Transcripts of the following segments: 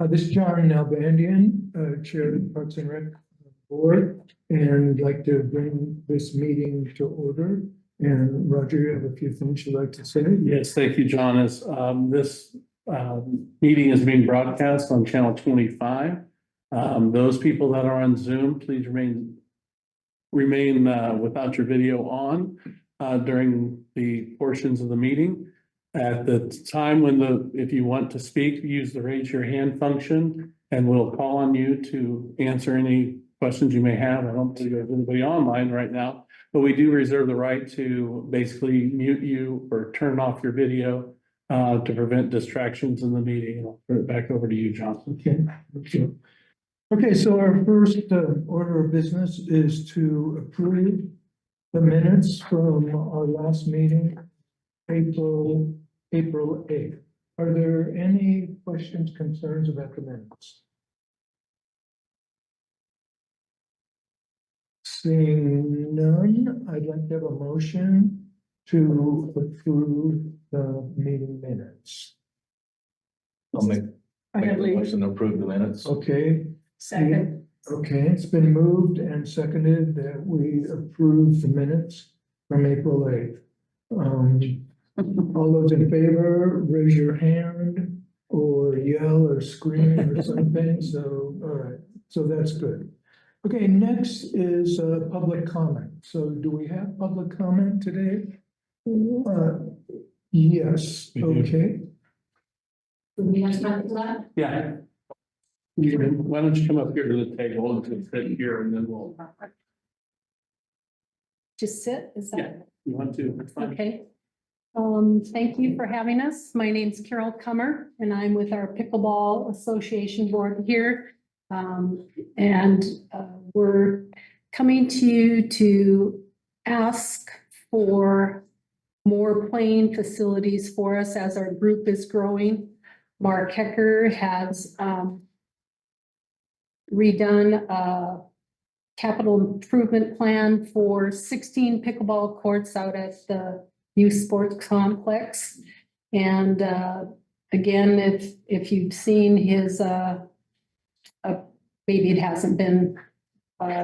This is John Nalbandian, Chair of the Parks and Rec Board, and I'd like to bring this meeting to order. And Roger, you have a few things you'd like to say? Yes, thank you, John. As this meeting is being broadcast on channel 25. Those people that are on Zoom, please remain without your video on during the portions of the meeting. At the time when if you want to speak, use the raise your hand function and we'll call on you to answer any questions you may have. I don't believe there's anybody online right now, but we do reserve the right to basically mute you or turn off your video to prevent distractions in the meeting. I'll turn it back over to you, Johnson. Okay. Okay, so our first order of business is to approve the minutes from our last meeting, April 8th. Are there any questions, concerns about the minutes? Seeing none, I'd like to have a motion to approve the meeting minutes. I'll make a motion to approve the minutes. Okay. Second. Okay, it's been moved and seconded that we approve the minutes from April 8th. All those in favor, raise your hand or yell or scream or something. So, all right, so that's good. Okay, next is public comment. So do we have public comment today? Yes, okay. Yeah. Why don't you come up here to the table and sit here and then we'll. Just sit, is that? Yeah, you want to? That's fine. Okay. Thank you for having us. My name's Carol Kummer and I'm with our Pickleball Association Board here. We're coming to you to ask for more playing facilities for us as our group is growing. Mark Hecker has redone a capital improvement plan for 16 pickleball courts out at the youth sports complex. And again, if you've seen his, maybe it hasn't been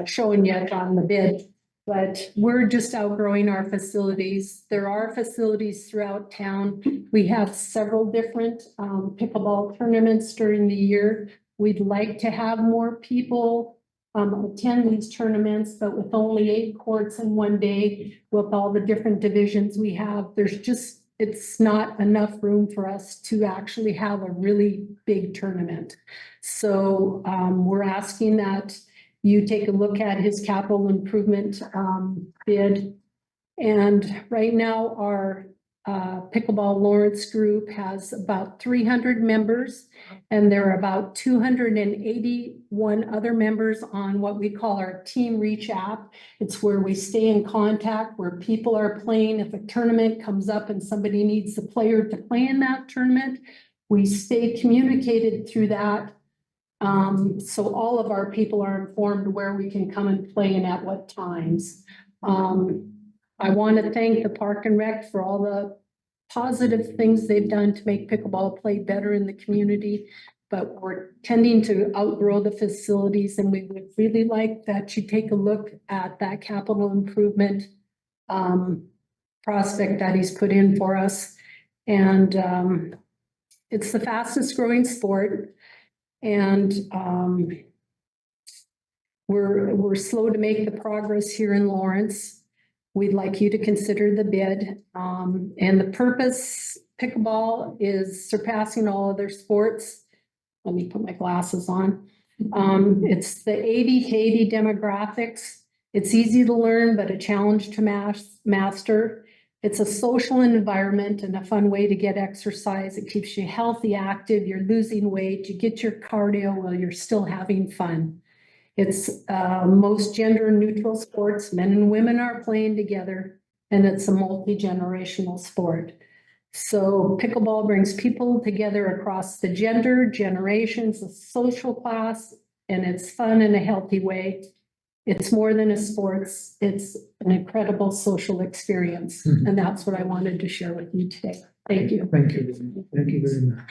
shown yet on the bid, but we're just outgrowing our facilities. There are facilities throughout town. We have several different pickleball tournaments during the year. We'd like to have more people attend these tournaments, but with only 8 courts in one day, with all the different divisions we have, it's not enough room for us to actually have a really big tournament. So we're asking that you take a look at his capital improvement bid. And right now our Pickleball Lawrence group has about 300 members, and there are about 281 other members on what we call our Team Reach app. It's where we stay in contact, where people are playing. If a tournament comes up and somebody needs the player to play in that tournament, we stay communicated through that. So all of our people are informed where we can come and play and at what times. I want to thank the Park and Rec for all the positive things they've done to make pickleball play better in the community, but we're tending to outgrow the facilities, and we would really like that you take a look at that capital improvement prospect that he's put in for us. And it's the fastest growing sport, and we're slow to make the progress here in Lawrence. We'd like you to consider the bid. And the purpose, pickleball is surpassing all other sports. Let me put my glasses on. It's the 80 to 80 demographics. It's easy to learn, but a challenge to master. It's a social environment and a fun way to get exercise. It keeps you healthy, active, you're losing weight, you get your cardio while you're still having fun. It's most gender neutral sports. Men and women are playing together, and it's a multi-generational sport. So pickleball brings people together across the gender, generations, the social class, and it's fun in a healthy way. It's more than a sport. It's an incredible social experience. And that's what I wanted to share with you today. Thank you. Thank you. Thank you very much.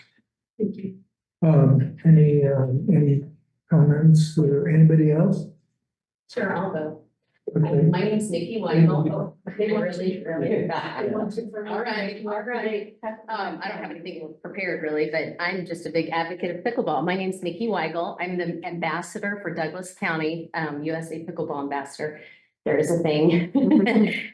Thank you. Any comments or anybody else? Sure, I'll go. Okay. My name's Nikki Weigel. All right. I don't have anything prepared really, but I'm just a big advocate of pickleball. My name's Nikki Weigel. I'm the ambassador for Douglas County, USA Pickleball Ambassador. There is a thing.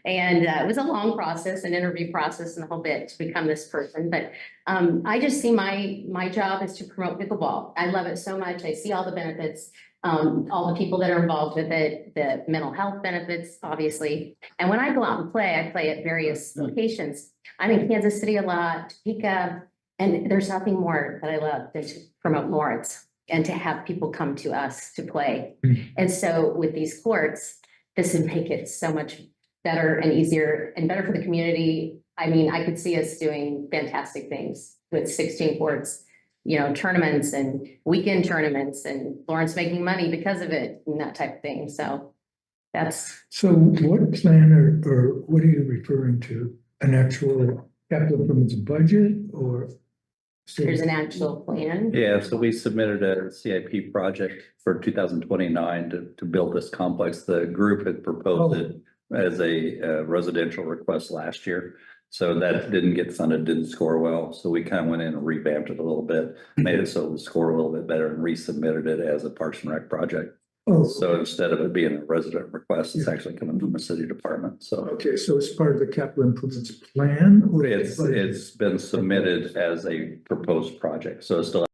And it was a long process, an interview process and the whole bit to become this person. But I just see my job is to promote pickleball. I love it so much. I see all the benefits. All the people that are involved with it, the mental health benefits, obviously. And when I go out and play, I play at various locations. I'm in Kansas City a lot, Topeka, and there's nothing more that I love than to promote Lawrence and to have people come to us to play. And so with these courts, this would make it so much better and easier and better for the community. I mean, I could see us doing fantastic things with 16 courts. You know, tournaments and weekend tournaments and Lawrence making money because of it and that type of thing. So that's. So what plan or what are you referring to? An actual capital improvements budget or? There's an actual plan. Yeah, so we submitted a CIP project for 2029 to build this complex. The group had proposed it as a residential request last year. So that didn't get funded, didn't score well. So we kind of went in and revamped it a little bit, made it so it would score a little bit better and resubmitted it as a Parks and Rec project. Oh, So instead of it being a resident request, it's actually coming from the city department. So okay, so it's part of the capital improvements plan? Or it's been submitted as a proposed project. So it's still.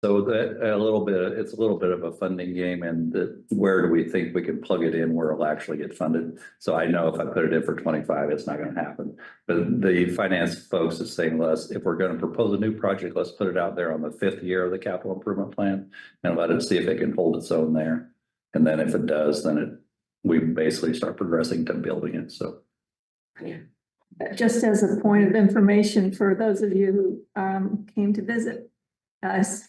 So that it's a little bit of a funding game, and where do we think we can plug it in where it'll actually get funded? So I know if I put it in for 25, it's not going to happen. But the finance folks is saying, if we're going to propose a new project, let's put it out there on the 5th year of the capital improvement plan and let it see if it can hold its own there. And then if it does, then we basically start progressing to building it. So. Just as a point of information for those of you who came to visit us,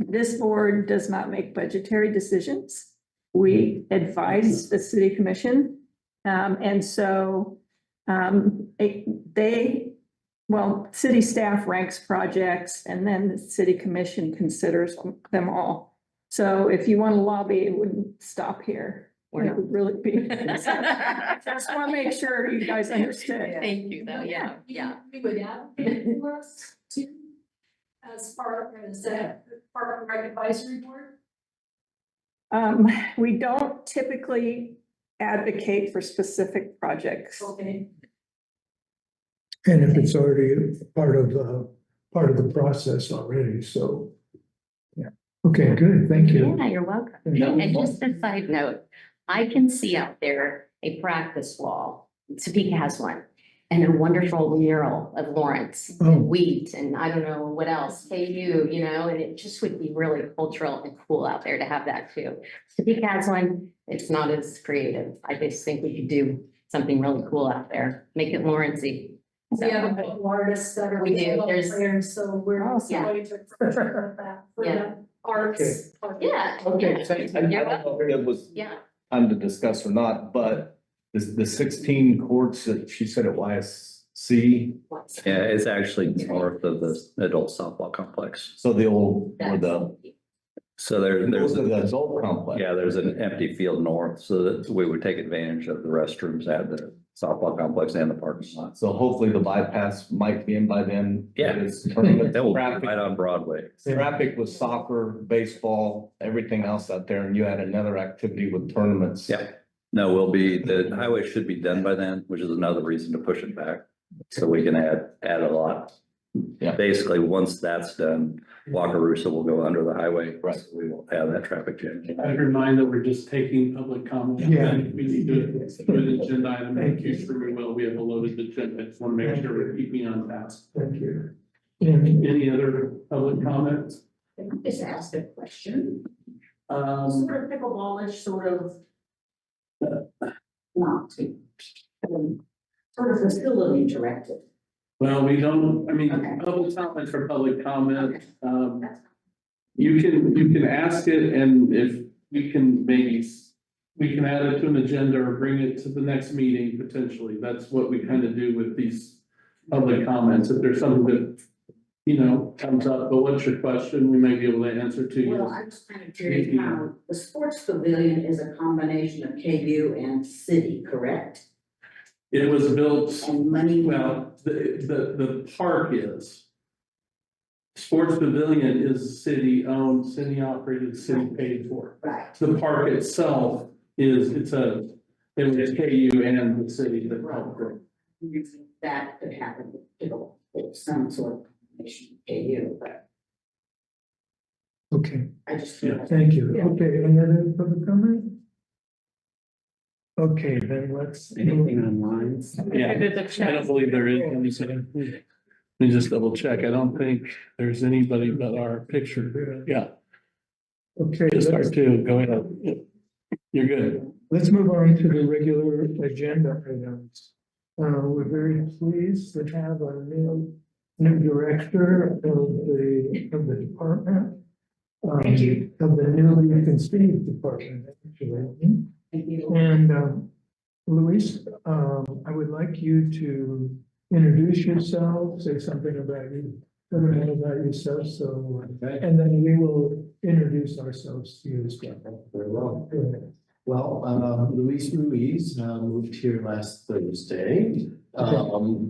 this board does not make budgetary decisions. We advise the city commission. And so city staff ranks projects and then the city commission considers them all. So if you want to lobby, it wouldn't stop here. It would really be. Just want to make sure you guys understand. Thank you though. Yeah. We would advocate for us to, as part of the Rec Advisory Board. We don't typically advocate for specific projects. Okay. And if it's already part of the process already, so. Yeah, okay, good, thank you. Yeah, you're welcome. And just a side note, I can see out there a practice wall. Topeka has one. And a wonderful mural of Lawrence, wheat, and I don't know what else, KU, you know, and it just would be really cultural and cool out there to have that too. Topeka has one, it's not as creative. I just think we could do something really cool out there, make it Lawrence-y. So, We have a couple artists that are. We do. There's- players, so we're also Yeah. going to for that, for Yeah. the arts. Yeah. Okay, yeah. thank I you. You're don't know if it was Yeah, time to discuss or not, but the 16 courts that she said at YSC. Yeah, it's actually north of the adult softball complex. So the old, so there's the adult complex. Yeah, there's an empty field north, so that we would take advantage of the restrooms at the softball complex and the parking lot. So hopefully the bypass might be in by then. Yeah. That will be right on Broadway. Traffic with soccer, baseball, everything else out there, and you had another activity with tournaments. Yeah. No, the highway should be done by then, which is another reason to push it back. So we can add a lot. Yeah. Basically, once that's done, Wakarusa will go under the highway. Right. So we won't have that traffic jam. I remind that we're just taking public comment. Yeah. And we need to do an agenda item in case we will. We have a loaded agenda. Just want to make sure we're keeping on task. Thank you. Any other public comments? Just ask a question. Um, Sort of pickleball-ish, sort of. Not to. Sort of facility directed. Well, we don't, I mean, Okay. public comment for public comment, you can ask it, and if we can we can add it to an agenda or bring it to the next meeting potentially. That's what we kind of do with these public comments. If there's something that, comes up, but what's your question? We may be able to answer to you. Well, I was kind of curious how the sports pavilion is a combination of KU and city, correct? It was built, And money. well, the park is. Sports Pavilion is city owned, city operated, city paid for. Right. The park itself it was KU and the city that helped grow. That could happen, with some sort of combination of KU, but Okay, I just. Yeah. thank you. Okay, any other public comment? Okay, then let's. online? Yeah, I don't believe there is anything. Let me just double check. I don't think there's anybody but our picture. Yeah, Okay, just our let's, two. Go ahead. Yep. You're good. let's move on to the regular agenda items. We're very pleased to have a new director of the department. Thank you. Of the newly conceived department, actually. Thank you. And Luis, I would like you to introduce yourself, say something about you, a little bit about yourself, so, and then we will introduce ourselves to you as well. Very well. Go ahead. Well, Ruiz, moved here last Thursday.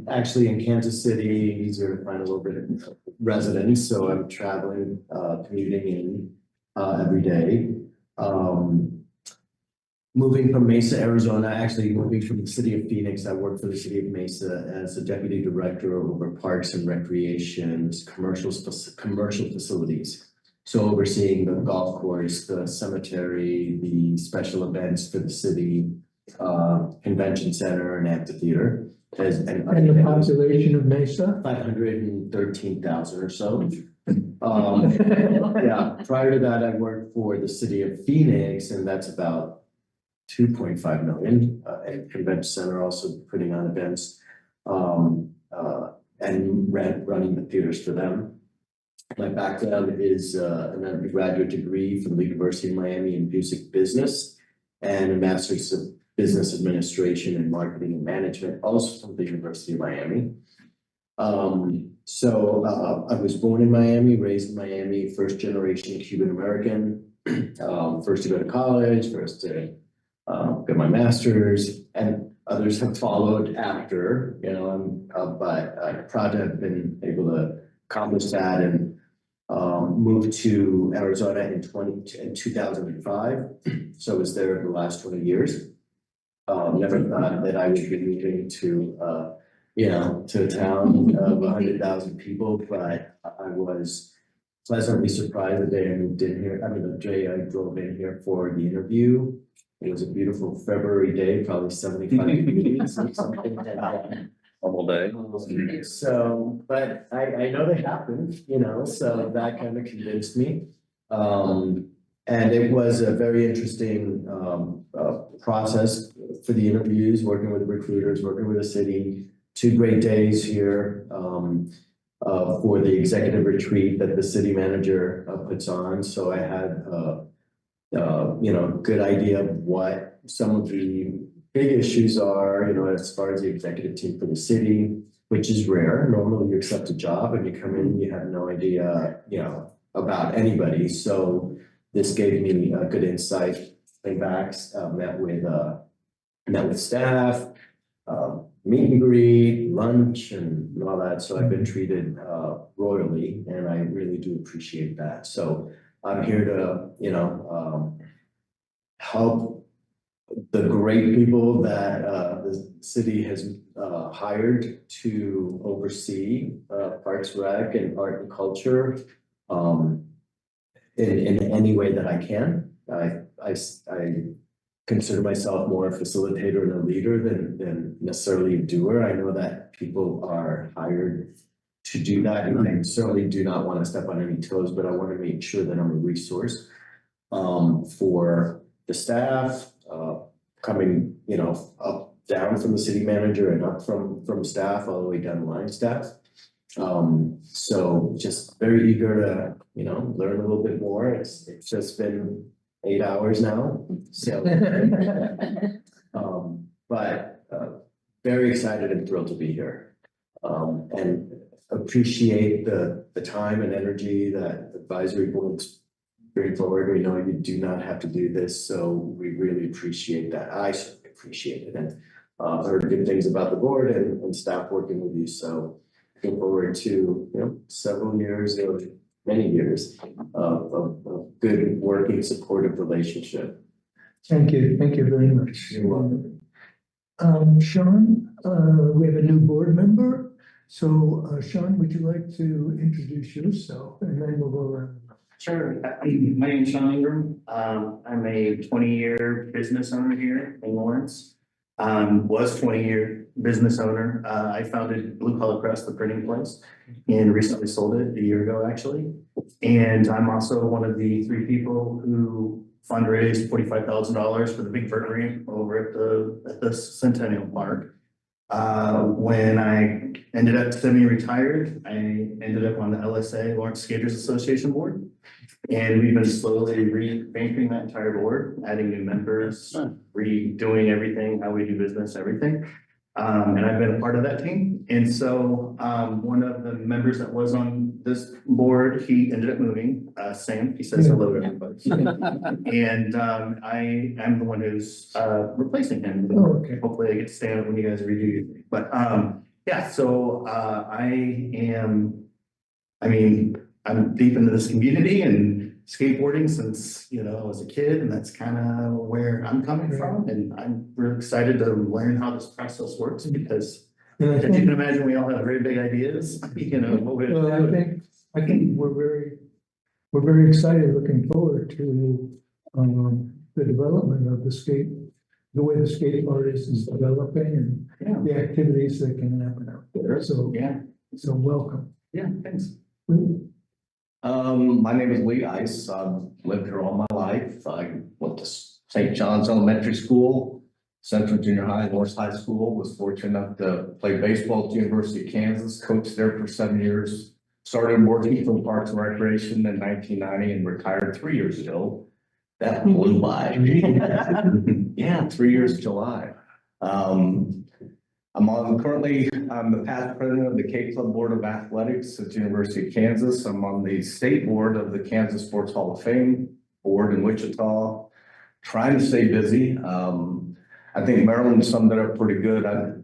Actually in Kansas City, easier to find a little bit of residence, so I'm traveling, commuting in, every day. Moving from Mesa, Arizona, actually moving from the city of Phoenix. I work for the city of Mesa as a deputy director over parks and recreation, commercial facilities. So overseeing the golf course, the cemetery, the special events for the city, convention center and amphitheater. And the population of Mesa? 513,000 or so. Yeah, prior to that, I worked for the city of Phoenix, and that's about 2.5 million, and convention center also putting on events, and running the theaters for them. My background is an undergraduate degree from the University of Miami in music business and a master's of business administration and marketing and management, also from the University of Miami. So I was born in Miami, raised in Miami, first generation Cuban American, first to go to college, first to get my master's, and others have followed after, but I'm proud to have been able to accomplish that and moved to Arizona in 2005. So I was there the last 20 years. Never thought that I would be moving to a town of 100,000 people, but I was pleasantly surprised the day I moved in here. The day I drove in here for the interview. It was a beautiful February day, probably 75 degrees or something like that. Normal day. So, but I know they happen, so that kind of convinced me. And it was a very interesting process for the interviews, working with recruiters, working with the city. 2 great days here for the executive retreat that the city manager puts on. So I had good idea of what some of the big issues are, as far as the executive team for the city, which is rare. Normally you accept a job and you come in, you have no idea, about anybody. So this gave me a good insight. Came back, met with staff, meet and greet, lunch and all that. So I've been treated royally, and I really do appreciate that. So I'm here to, help the great people that the city has hired to oversee Parks Rec and art and culture in any way that I can. I consider myself more a facilitator and a leader than necessarily a doer. I know that people are hired to do that, and I certainly do not want to step on any toes, but I want to make sure that I'm a resource for the staff coming, up down from the city manager and up from staff, all the way down to line staff. So just very eager to, learn a little bit more. It's just been 8 hours now, so. But very excited and thrilled to be here. And appreciate the time and energy that advisory boards bring forward. We know you do not have to do this, so we really appreciate that. I certainly appreciate it, and heard good things about the board and staff working with you. So looking forward to several years or many years of good working supportive relationship. Thank you very much. You're welcome. Sean, we have a new board member. So, Sean, would you like to introduce yourself and then we'll go around? Sure. My name is Sean Ingram. I'm a 20-year business owner here in Lawrence. Was 20-year business owner. I founded Blue Collar Press, the printing place, and recently sold it a year ago, actually. And I'm also one of the 3 people who fundraised $45,000 for the big burn over at the Centennial Park. When I ended up semi-retired, I ended up on the LSA, Lawrence Skaters Association board. And we've been slowly revamping that entire board, adding new members, redoing everything, how we do business, everything. And I've been a part of that team. And so one of the members that was on this board, he ended up moving, Sam, he says hello to everybody. And I am the one who's replacing him. Oh, okay. Hopefully I get to stand up when you guys redo your thing. But yeah, so I'm deep into this community and skateboarding since, I was a kid, and that's kind of where I'm coming from. And I'm really excited to learn how this process works because as you can imagine, we all have very big ideas, what we're Well, doing. I think we're very excited, looking forward to the development of the way the skate artist is developing and the activities that can happen out there. So, so welcome. Yeah, thanks. My name is Lee Ice. I've lived here all my life. I went to St. John's Elementary School, Central Junior High, North High School. Was fortunate enough to play baseball at the University of Kansas, coached there for 7 years. Started working for Parks and Recreation in 1990 and retired 3 years ago. That blew by. Yeah, 3 years July. I'm currently the past president of the K Club Board of Athletics at the University of Kansas. I'm on the state board of the Kansas Sports Hall of Fame board in Wichita, trying to stay busy. I think Marilyn summed it up pretty good. I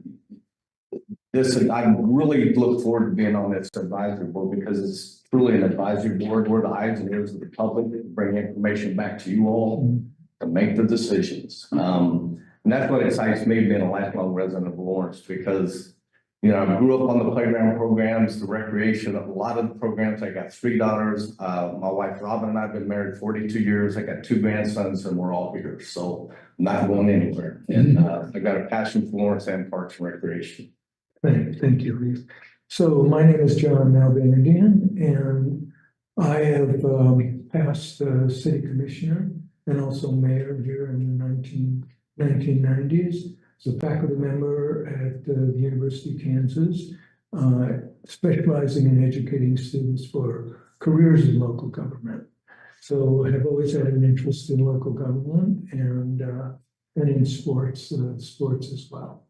really look forward to being on this advisory board because it's truly an advisory board. We're the eyes and ears of the public, bring information back to you all to make the decisions. And that's what excites me being a lifelong resident of Lawrence because, I grew up on the playground programs, the recreation, a lot of the programs. I got 3 daughters. My wife, Robin, and I have been married 42 years. I got 2 grandsons and we're all here. So I'm not going anywhere. And I got a passion for Lawrence and Parks and Recreation. Thank you, Reeve. So my name is John Malbandian, and I have passed city commissioner and also mayor here in the 1990s. As a faculty member at the University of Kansas, specializing in educating students for careers in local government. So I have always had an interest in local government and in sports as well.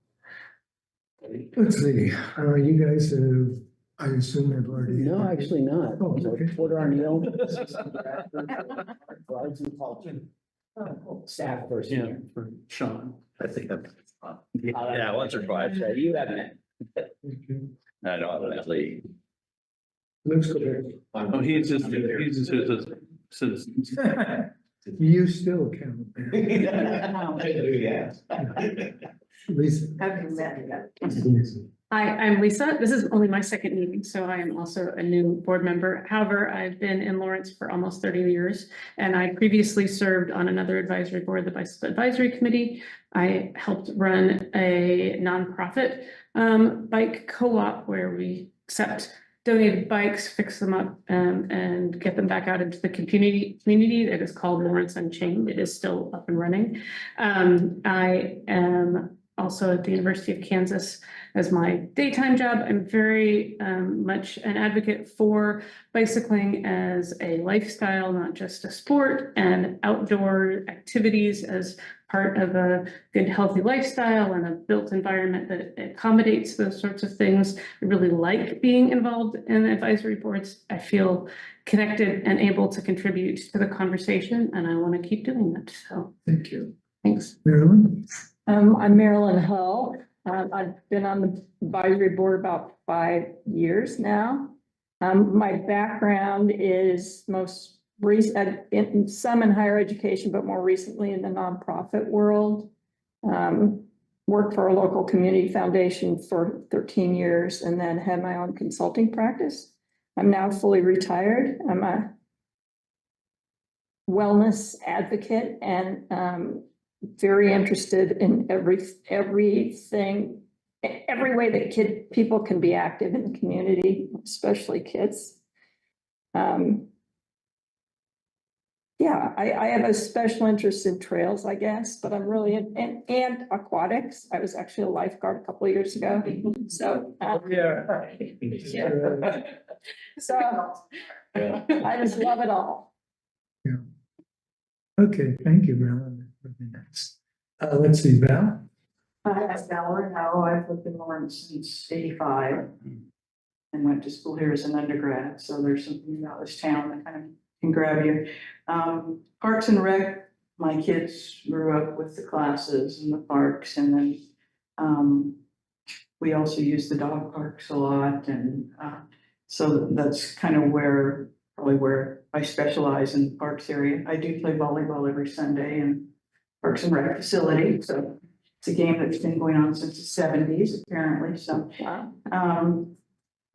Let's see, you guys have, I assume have already. No, actually not. Oh, okay. Porter Arneill. Arts and culture. Staff person. Yeah, for Sean. I think yeah, once or twice. You haven't. I know, Lee. Let's go there. Oh, he's just a citizen. You still count. Yeah. Lisa. Hi, I'm Lisa. This is only my second meeting, so I am also a new board member. However, I've been in Lawrence for almost 30 years, and I previously served on another advisory board, the Bicycle Advisory Committee. I helped run a nonprofit bike co-op where we accept donated bikes, fix them up, and get them back out into the community. It is called Lawrence Unchained. It is still up and running. I am also at the University of Kansas as my daytime job. I'm very much an advocate for bicycling as a lifestyle, not just a sport, and outdoor activities as part of a good, healthy lifestyle and a built environment that accommodates those sorts of things. I really like being involved in advisory boards. I feel connected and able to contribute to the conversation, and I want to keep doing that. So Thank you. thanks. Marilyn? I'm Marilyn Hull. I've been on the advisory board about 5 years now. My background is most recent, in some in higher education, but more recently in the nonprofit world. Worked for a local community foundation for 13 years and then had my own consulting practice. I'm now fully retired. I'm a wellness advocate and very interested in everything, every way that people can be active in the community, especially kids. Yeah, I have a special interest in trails, I guess, but I'm really and aquatics. I was actually a lifeguard a couple of years ago. So so I just love it all. Yeah. Okay, thank you, Marilyn. Next. Let's see, Val. Hi, I'm Valerie Howe. I've lived in Lawrence since '85 and went to school here as an undergrad. So there's something about this town that kind of can grab you. Parks and Rec, my kids grew up with the classes and the parks, and then we also use the dog parks a lot. And so that's kind of probably where I specialize in the parks area. I do play volleyball every Sunday in Parks and Rec facility. So it's a game that's been going on since the '70s, apparently. So, I'm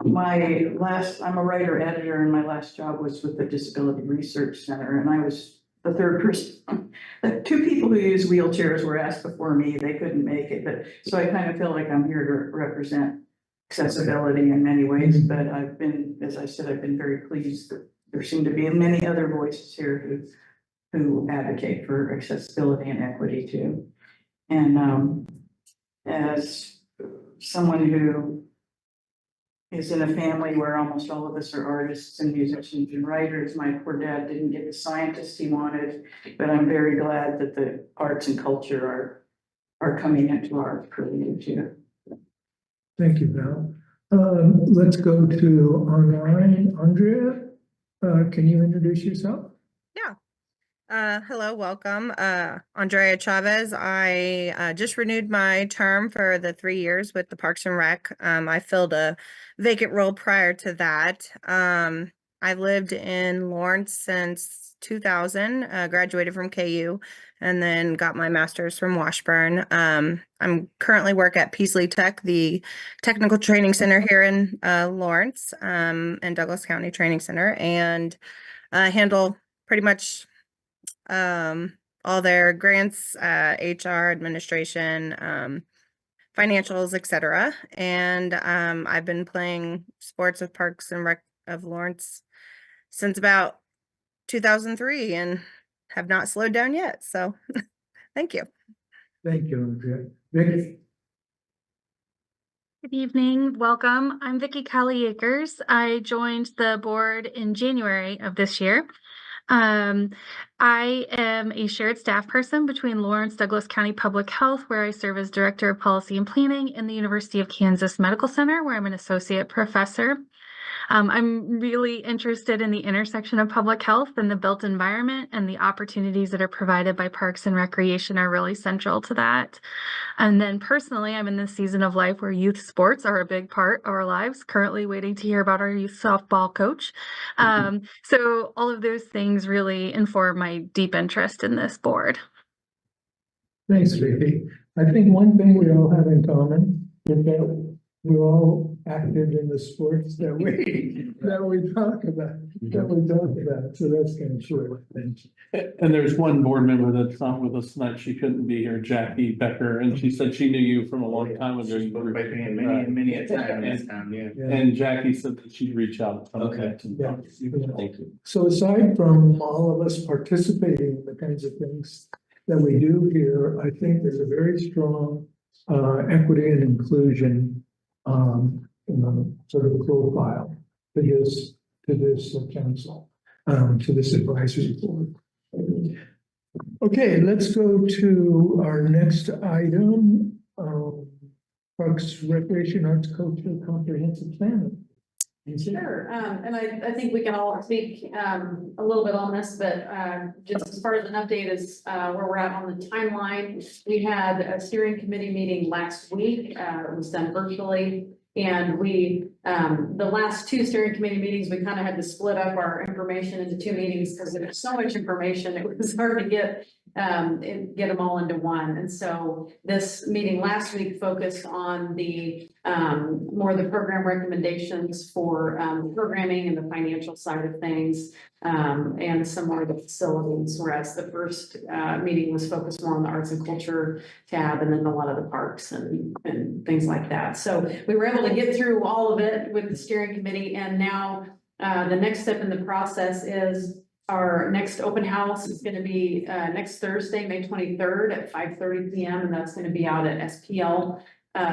a writer editor, and my last job was with the Disability Research Center, and I was the third person. The two people who use wheelchairs were asked before me. They couldn't make it, but so I kind of feel like I'm here to represent accessibility in many ways. But I've been, as I said, I've been very pleased that there seem to be many other voices here who advocate for accessibility and equity too. And as someone who is in a family where almost all of us are artists and musicians and writers, my poor dad didn't get the scientist he wanted, but I'm very glad that the arts and culture are coming into our purview too. Thank you, Val. Let's go to online. Andrea, can you introduce yourself? Hello, welcome. Andrea Chavez. I just renewed my term for the 3 years with the Parks and Rec. I filled a vacant role prior to that. I lived in Lawrence since 2000, graduated from KU, and then got my master's from Washburn. I'm currently work at Peasley Tech, the technical training center here in Lawrence, and Douglas County Training Center, and handle pretty much all their grants, HR, administration, financials, etc. And I've been playing sports with Parks and Rec of Lawrence since about 2003 and have not slowed down yet. So thank you. Thank you, Andrea. Vicky? Good evening, welcome. I'm Vicki Callie Akers. I joined the board in January of this year. I am a shared staff person between Lawrence Douglas County Public Health, where I serve as Director of Policy and Planning, and the University of Kansas Medical Center, where I'm an associate professor. I'm really interested in the intersection of public health and the built environment, and the opportunities that are provided by parks and recreation are really central to that. And then personally, I'm in this season of life where youth sports are a big part of our lives, currently waiting to hear about our youth softball coach. So all of those things really inform my deep interest in this board. Thanks, Vicky. I think one thing we all have in common is that we're all active in the sports that we talk about. So that's kind of short. And there's one board member that's not with us tonight. She couldn't be here, Jackie Becker, and she said she knew you from a long time ago. Many a time in this town, yeah. And Jackie said that she'd reach out. Okay. Yeah. Thank you. So aside from all of us participating in the kinds of things that we do here, I think there's a very strong equity and inclusion, sort of profile to this council, to this advisory board. Okay, let's go to our next item, Parks, Recreation, Arts, Culture, Comprehensive Plan. Sure, and I think we can all speak a little bit on this, but just as far as an update is where we're at on the timeline. We had a steering committee meeting last week, it was done virtually. And we, the last two steering committee meetings, we kind of had to split up our information into two meetings because there was so much information, it was hard to get them all into one. And so this meeting last week focused on the more the program recommendations for programming and the financial side of things, and some more of the facilities, whereas the first meeting was focused more on the arts and culture tab, and then a lot of the parks and things like that. So we were able to get through all of it with the steering committee, and now the next step in the process is our next open house is going to be next Thursday, May 23rd at 5:30 p.m. And that's going to be out at SPL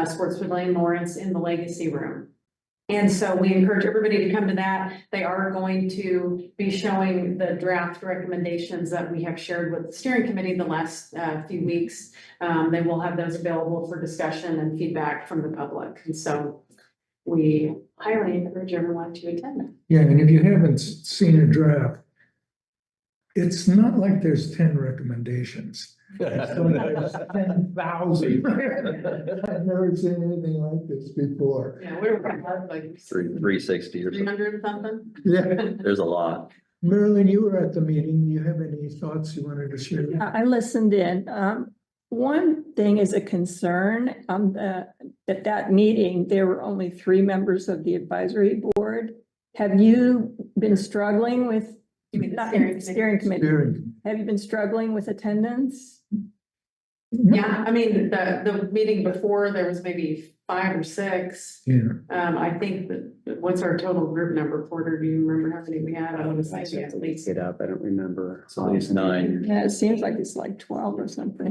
Sports Pavilion Lawrence in the Legacy Room. And so we encourage everybody to come to that. They are going to be showing the draft recommendations that we have shared with the steering committee the last few weeks. They will have those available for discussion and feedback from the public. And so we highly encourage everyone to attend that. Yeah, and if you haven't seen a draft, it's not like there's 10 recommendations. It's like 10,000. I've never seen anything like this before. Yeah, we're like 360 or something. 300 something. Yeah. There's a lot. Marilyn, you were at the meeting. Do you have any thoughts you wanted to share? I listened in. One thing is a concern at that meeting, there were only 3 members of the advisory board. Have you been struggling with? You mean the steering committee? Have you been struggling with attendance? Yeah, I mean, the meeting before, there was maybe 5 or 6. Yeah. I think that, what's our total group number, Porter? Do you remember how many we had? I was like, we had at least. Get up, I don't remember. It's at least 9. Yeah, it seems like it's like 12 or something.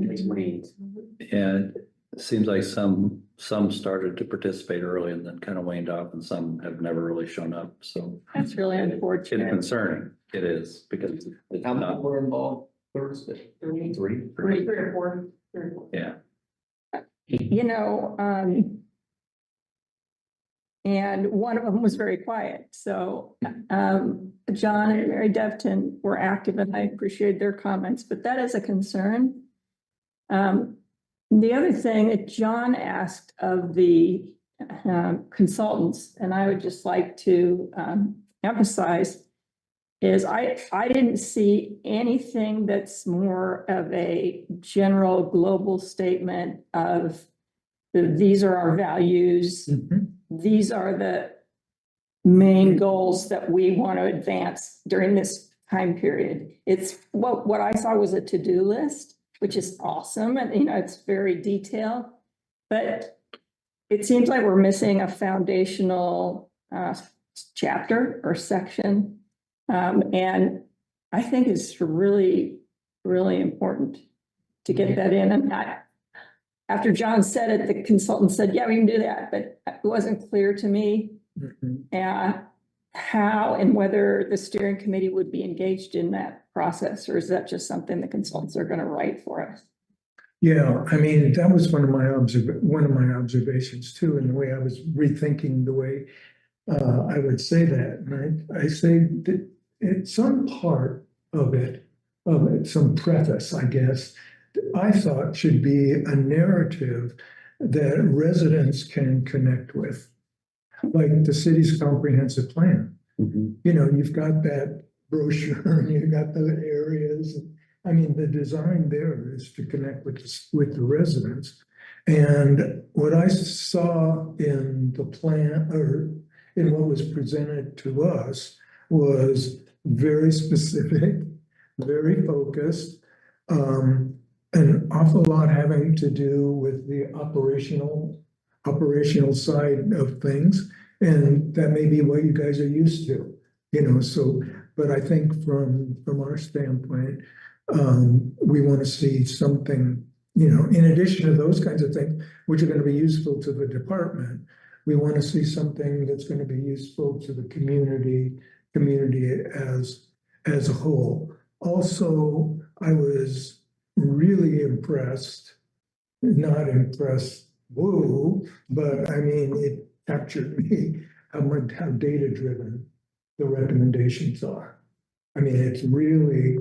And it seems like some started to participate early and then kind of waned off, and some have never really shown up. So That's really it's unfortunate. concerning. It is, because it's How many not, were involved Thursday? 3 Three? or 4. yeah. You know, and one of them was very quiet. So John and Mary Devton were active, and I appreciate their comments, but that is a concern. The other thing that John asked of the consultants, and I would just like to emphasize, is I didn't see anything that's more of a general global statement of these are our values. These are the main goals that we want to advance during this time period. It's what I saw was a to-do list, which is awesome. And, you know, it's very detailed, but it seems like we're missing a foundational chapter or section. And I think it's really, really important to get that in. And after John said it, the consultant said, yeah, we can do that, but it wasn't clear to me how and whether the steering committee would be engaged in that process, or is that just something the consultants are going to write for us? Yeah, I mean, that was one of my observations too, and the way I was rethinking the way I would say that. And I say that it's some part of it, some preface, I guess, I thought should be a narrative that residents can connect with, like the city's comprehensive plan. You know, you've got that brochure and you've got the areas. I mean, the design there is to connect with the residents. And what I saw in the plan, or in what was presented to us, was very specific, very focused, an awful lot having to do with the operational side of things. And that may be what you guys are used to, you know, so, but I think from our standpoint, we want to see something you know, in addition to those kinds of things, which are gonna be useful to the department, we want to see something that's gonna be useful to the community as a whole. Also, I was really impressed, not impressed, whoa, but I mean, it captured me how data-driven the recommendations are. I mean, it's really,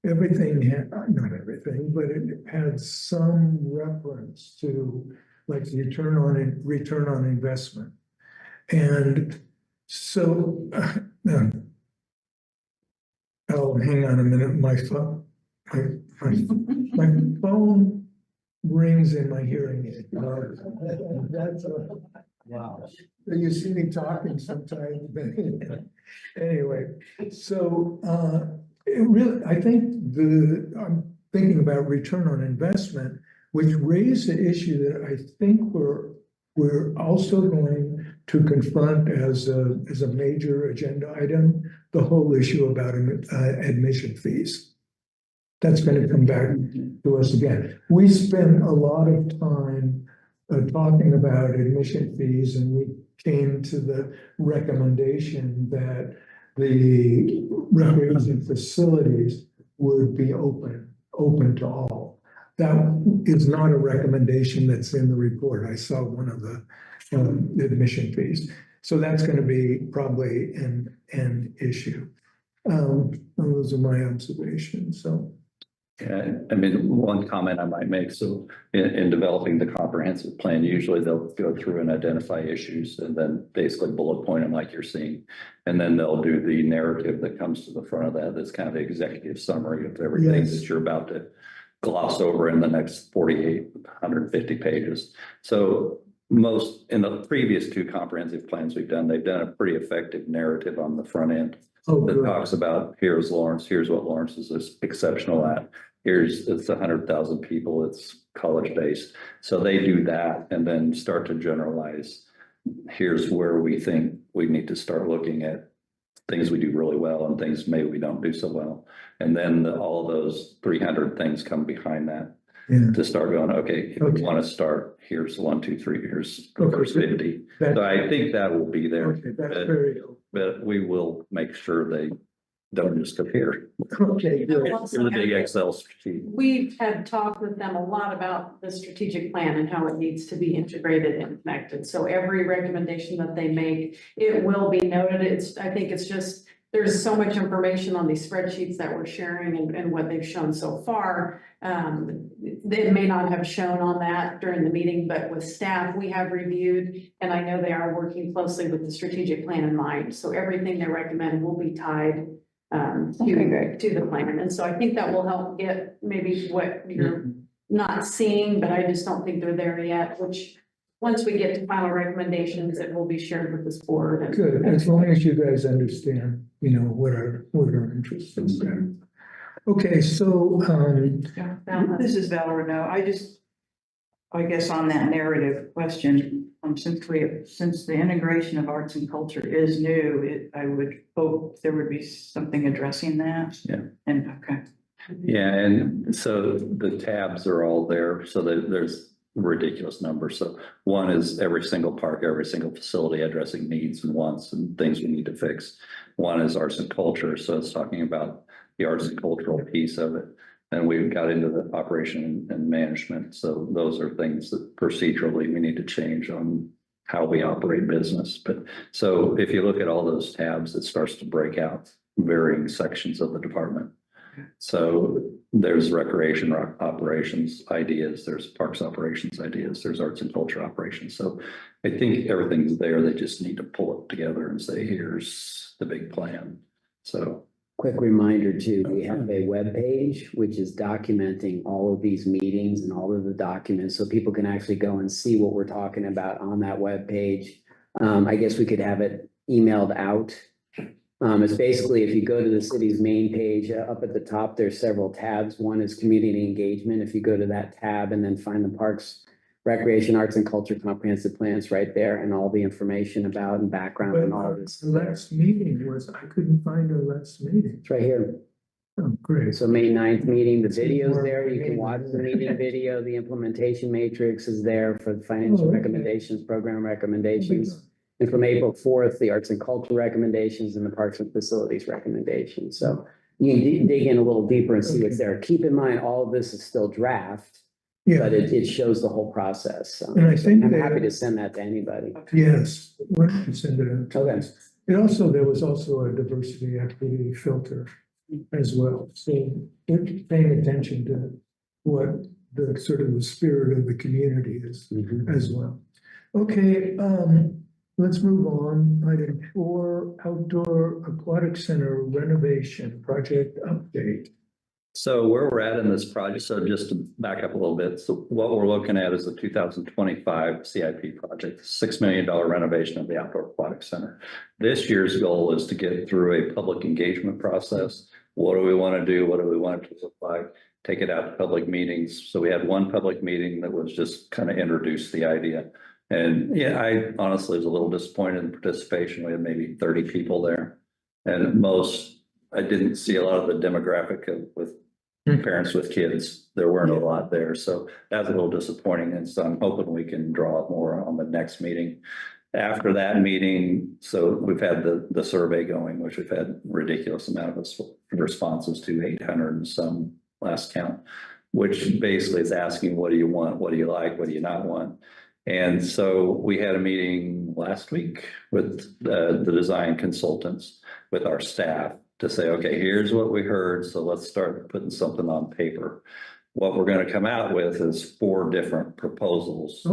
everything had, not everything, but it had some reference to like the return on investment. And so, oh, hang on a minute, my phone rings in my hearing aid. That's wow. You see me talking sometimes. Anyway, so it really, I think I'm thinking about return on investment, which raised the issue that I think we're also going to confront as a major agenda item, the whole issue about admission fees. That's going to come back to us again. We spent a lot of time talking about admission fees, and we came to the recommendation that the recreation facilities would be open to all. That is not a recommendation that's in the report. I saw one of the admission fees. So that's going to be probably an issue. Those are my observations, so. Yeah, I mean, one comment I might make, so in developing the comprehensive plan, usually they'll go through and identify issues and then basically bullet point them like you're seeing. And then they'll do the narrative that comes to the front of that. That's kind of the executive summary of everything that you're about to gloss over in the next 150 pages. So most, in the previous two comprehensive plans we've done, they've done a pretty effective narrative on the front end. That talks about, here's Lawrence, here's what Lawrence is exceptional at. It's 100,000 people, it's college based. So they do that and then start to generalize. Here's where we think we need to start looking at things we do really well and things maybe we don't do so well. And then all of those 300 things come behind that to start going, okay, if we want to start, here's 1, 2, 3, here's the first 50. So I think that will be there. Okay, that's very But we will make sure they don't just appear. okay. Good. Well, In the big Excel sheet. We've had talked with them a lot about the strategic plan and how it needs to be integrated and connected. So every recommendation that they make, it will be noted. I think it's just, there's so much information on these spreadsheets that we're sharing and what they've shown so far. They may not have shown on that during the meeting, but with staff, we have reviewed, and I know they are working closely with the strategic plan in mind. So everything they recommend will be tied to the plan. And so I think that will help get maybe what you're not seeing, but I just don't think they're there yet, which once we get to final recommendations, it will be shared with this board. Good, as long as you guys understand, you know, what our interests are. Okay, so, This is Val Arneill. I guess on that narrative question, since the integration of arts and culture is new, I would hope there would be something addressing that. Yeah. And, okay. Yeah, and so the tabs are all there. So there's ridiculous numbers. So one is every single park, every single facility addressing needs and wants and things we need to fix. One is arts and culture. So it's talking about the arts and cultural piece of it. And we got into the operation and management. So those are things that procedurally we need to change on how we operate business. But so if you look at all those tabs, it starts to break out varying sections of the department. So there's recreation operations ideas, there's parks operations ideas, there's arts and culture operations. So I think everything's there. They just need to pull it together and say, here's the big plan. So quick reminder too, we have a web page which is documenting all of these meetings and all of the documents, so people can actually go and see what we're talking about on that web page. I guess we could have it emailed out. It's basically, if you go to the city's main page, up at the top, there's several tabs. One is community engagement. If you go to that tab and then find the parks, recreation, arts and culture comprehensive plans right there, and all the information about and background and all of this. The last meeting was, I couldn't find our last meeting. It's right here. Oh, great. So May 9th meeting, the video's there. You can watch the meeting video. The implementation matrix is there for the financial Oh, okay. recommendations, program recommendations. And from April 4th, the arts and culture recommendations and the parks and facilities recommendations. So you can dig in a little deeper and see what's there. Keep in mind, all of this is still draft, Yeah, but it shows the whole process. and I think I'm they- happy to send that to anybody. yes, why don't you send it out? Okay. There was also a diversity equity filter as well, so they're paying attention to what the sort of the spirit of the community is Mhm. as well. Okay, let's move on. Item 4, outdoor aquatic center renovation project update. So where we're at in this project, so just to back up a little bit, so what we're looking at is the 2025 CIP project, $6 million renovation of the outdoor aquatic center. This year's goal is to get through a public engagement process. What do we want to do? What do we want it to look like? Take it out to public meetings. So we had one public meeting that was just kind of introduced the idea. And yeah, I honestly was a little disappointed in participation. We had maybe 30 people there. And I didn't see a lot of the demographic with parents with kids. There weren't a lot there. So that was a little disappointing. And so I'm hoping we can draw up more on the next meeting. After that meeting, so we've had the survey going, which we've had ridiculous amount of responses to, 800 and some last count, which basically is asking, what do you want? What do you like? What do you not want? And so we had a meeting last week with the design consultants with our staff to say, okay, here's what we heard. So let's start putting something on paper. What we're going to come out with is 4 different proposals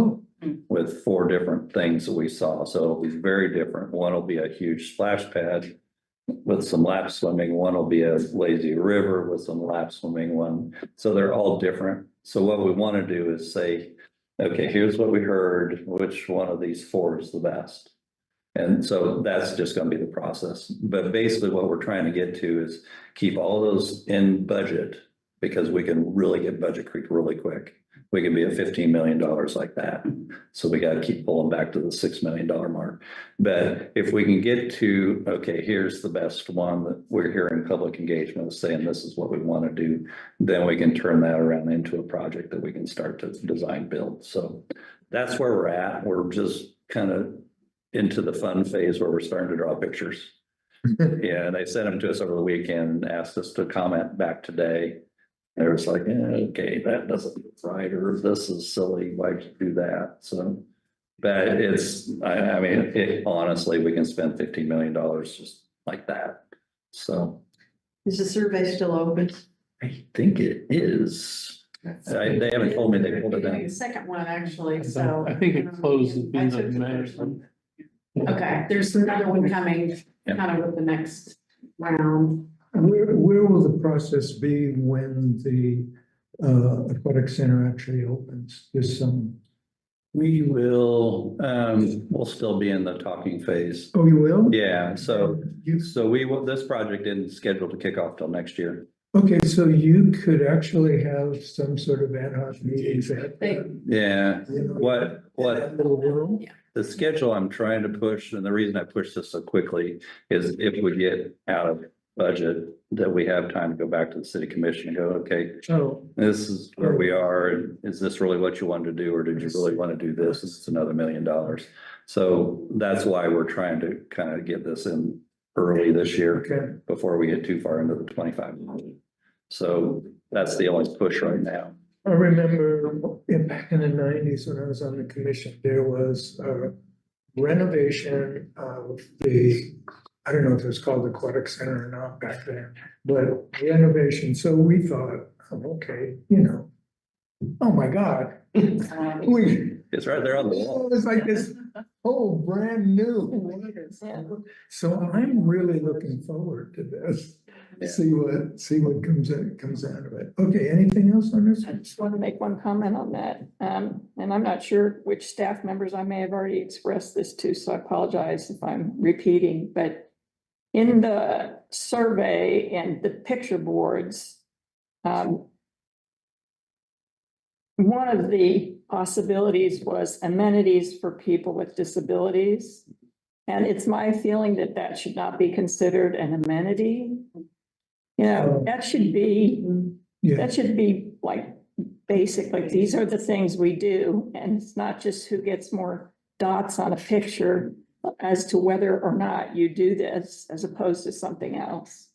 with 4 different things that we saw. So it'll be very different. One will be a huge splash pad with some lap swimming. One will be a lazy river with some lap swimming one. So they're all different. So what we want to do is say, okay, here's what we heard. Which one of these 4 is the best? And so that's just going to be the process. But basically what we're trying to get to is keep all those in budget, because we can really get budget creep really quick. We can be at $15 million like that. So we got to keep pulling back to the $6 million mark. But if we can get to, okay, here's the best one that we're hearing public engagement saying this is what we want to do, then we can turn that around into a project that we can start to design build. So that's where we're at. We're just kind of into the fun phase where we're starting to draw pictures. Yeah, and they sent them to us over the weekend and asked us to comment back today. They was like, okay, that doesn't look right, or this is silly, why'd you do that? So, but I mean, honestly, we can spend $15 million just like that. So. Is the survey still open? I think it is. They haven't told me they pulled it down. The second one, actually, so. I think it closed at the end of May. Okay, there's another one coming, kind of with the next round. Where will the process be when the aquatic center actually opens this summer? We will, we'll still be in the talking phase. Oh, you will? Yeah, so this project isn't scheduled to kick off till next year. Okay, so you could actually have some sort of ad hoc meetings at. Yeah, what little room? the schedule I'm trying to push, and the reason I push this so quickly is if we get out of budget, that we have time to go back to the city commission and go, okay, this is where we are. And is this really what you wanted to do? Or did you really want to do this? It's another $1 million. So that's why we're trying to kind of get this in early this year before we get too far into the 25. So that's the only push right now. I remember back in the 90s when I was on the commission, there was a renovation of I don't know if it was called the Aquatic Center or not back then, but renovation. So we thought, okay, oh my God. It's right there on the wall. It was like this whole brand new. So I'm really looking forward to this. Yeah. See what comes out of it. Okay, anything else on this? I just want to make one comment on that. And I'm not sure which staff members I may have already expressed this to, so I apologize if I'm repeating, but in the survey and the picture boards, one of the possibilities was amenities for people with disabilities. And it's my feeling that that should not be considered an amenity. You know, that should be, Yeah, that should be like basic, like these are the things we do. And it's not just who gets more dots on a picture as to whether or not you do this as opposed to something else.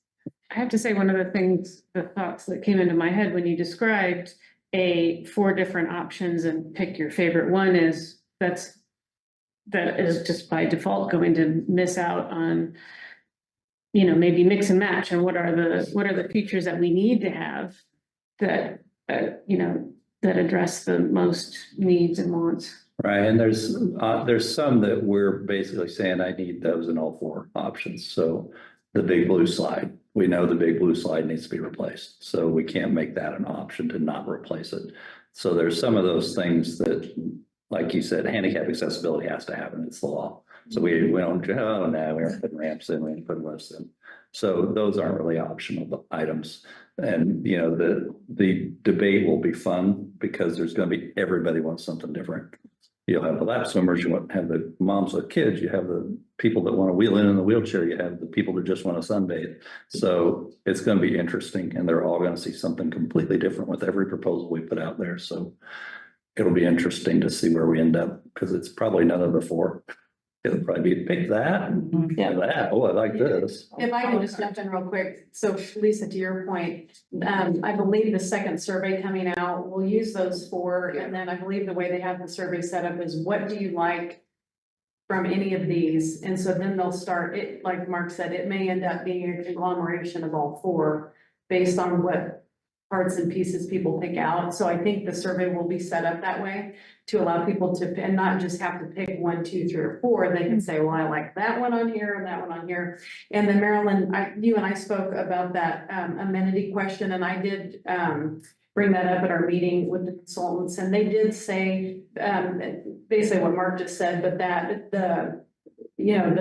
I have to say, one of the things, the thoughts that came into my head when you described 4 different options and pick your favorite one is that is just by default going to miss out on, you know, maybe mix and match, and what are the features that we need to have that, you know, that address the most needs and wants. Right, and there's some that we're basically saying I need those in all 4 options. So the big blue slide, we know the big blue slide needs to be replaced. So we can't make that an option to not replace it. So there's some of those things that, like you said, handicap accessibility has to happen. It's the law. So we don't, oh, no, we aren't putting ramps in, we ain't putting lifts in. So those aren't really optional items. And, you know, the debate will be fun because there's going to be, everybody wants something different. You'll have the lap swimmers, you won't have the moms with kids, you have the people that want to wheel in the wheelchair, you have the people that just want to sunbathe. So it's going to be interesting, and they're all going to see something completely different with every proposal we put out there. So it'll be interesting to see where we end up, because it's probably none of the 4. It'll probably be pick that, that, oh, I like this. If I can just jump in real quick. So Lisa, to your point, I believe the second survey coming out, we'll use those 4. And then I believe the way they have the survey set up is, what do you like from any of these? And so then they'll start it, like Mark said, it may end up being a conglomeration of all 4 based on what parts and pieces people pick out. So I think the survey will be set up that way to allow people to, and not just have to pick 1, 2, 3, or 4. They can say, well, I like that one on here and that one on here. And then Marilyn, you and I spoke about that amenity question, and I did bring that up at our meeting with the consultants, and they did say basically what Mark just said, but that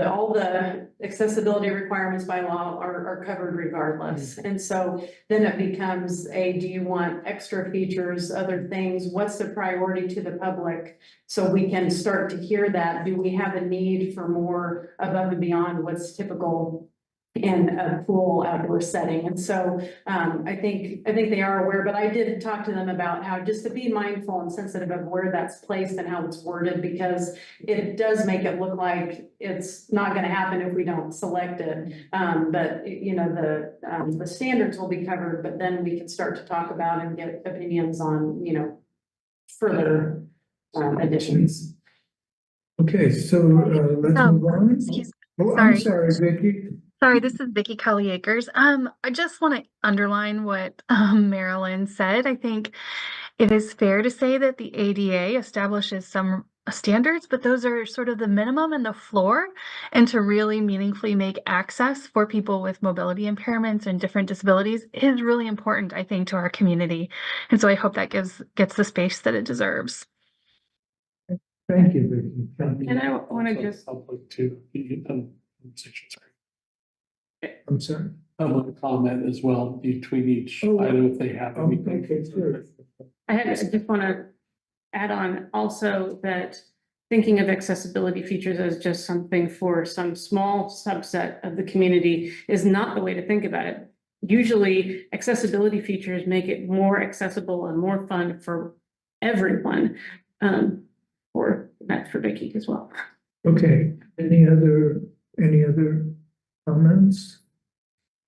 all the accessibility requirements by law are covered regardless. And so then it becomes do you want extra features, other things? What's the priority to the public? So we can start to hear that. Do we have a need for more above and beyond what's typical in a pool outdoor setting? And so I think they are aware, but I did talk to them about how just to be mindful and sensitive of where that's placed and how it's worded, because it does make it look like it's not going to happen if we don't select it. But you know, the standards will be covered, but then we can start to talk about and get opinions on, you know, further additions. okay, so let's move on. Excuse Oh, sorry. I'm sorry, Vicky. Sorry, this is Vicky Kelly-Akers. I just want to underline what Marilyn said. I think it is fair to say that the ADA establishes some standards, but those are sort of the minimum and the floor. And to really meaningfully make access for people with mobility impairments and different disabilities is really important, I think, to our community. And so I hope that gets the space that it deserves. Thank you, Vicky. Thank you. And I want to just, Public too. I'm sorry. Public comment as well between each Oh, item if they have anything. Okay, sure. I just want to add on also that thinking of accessibility features as just something for some small subset of the community is not the way to think about it. Usually accessibility features make it more accessible and more fun for everyone. Or that's for Vicky as well. Okay, any other comments?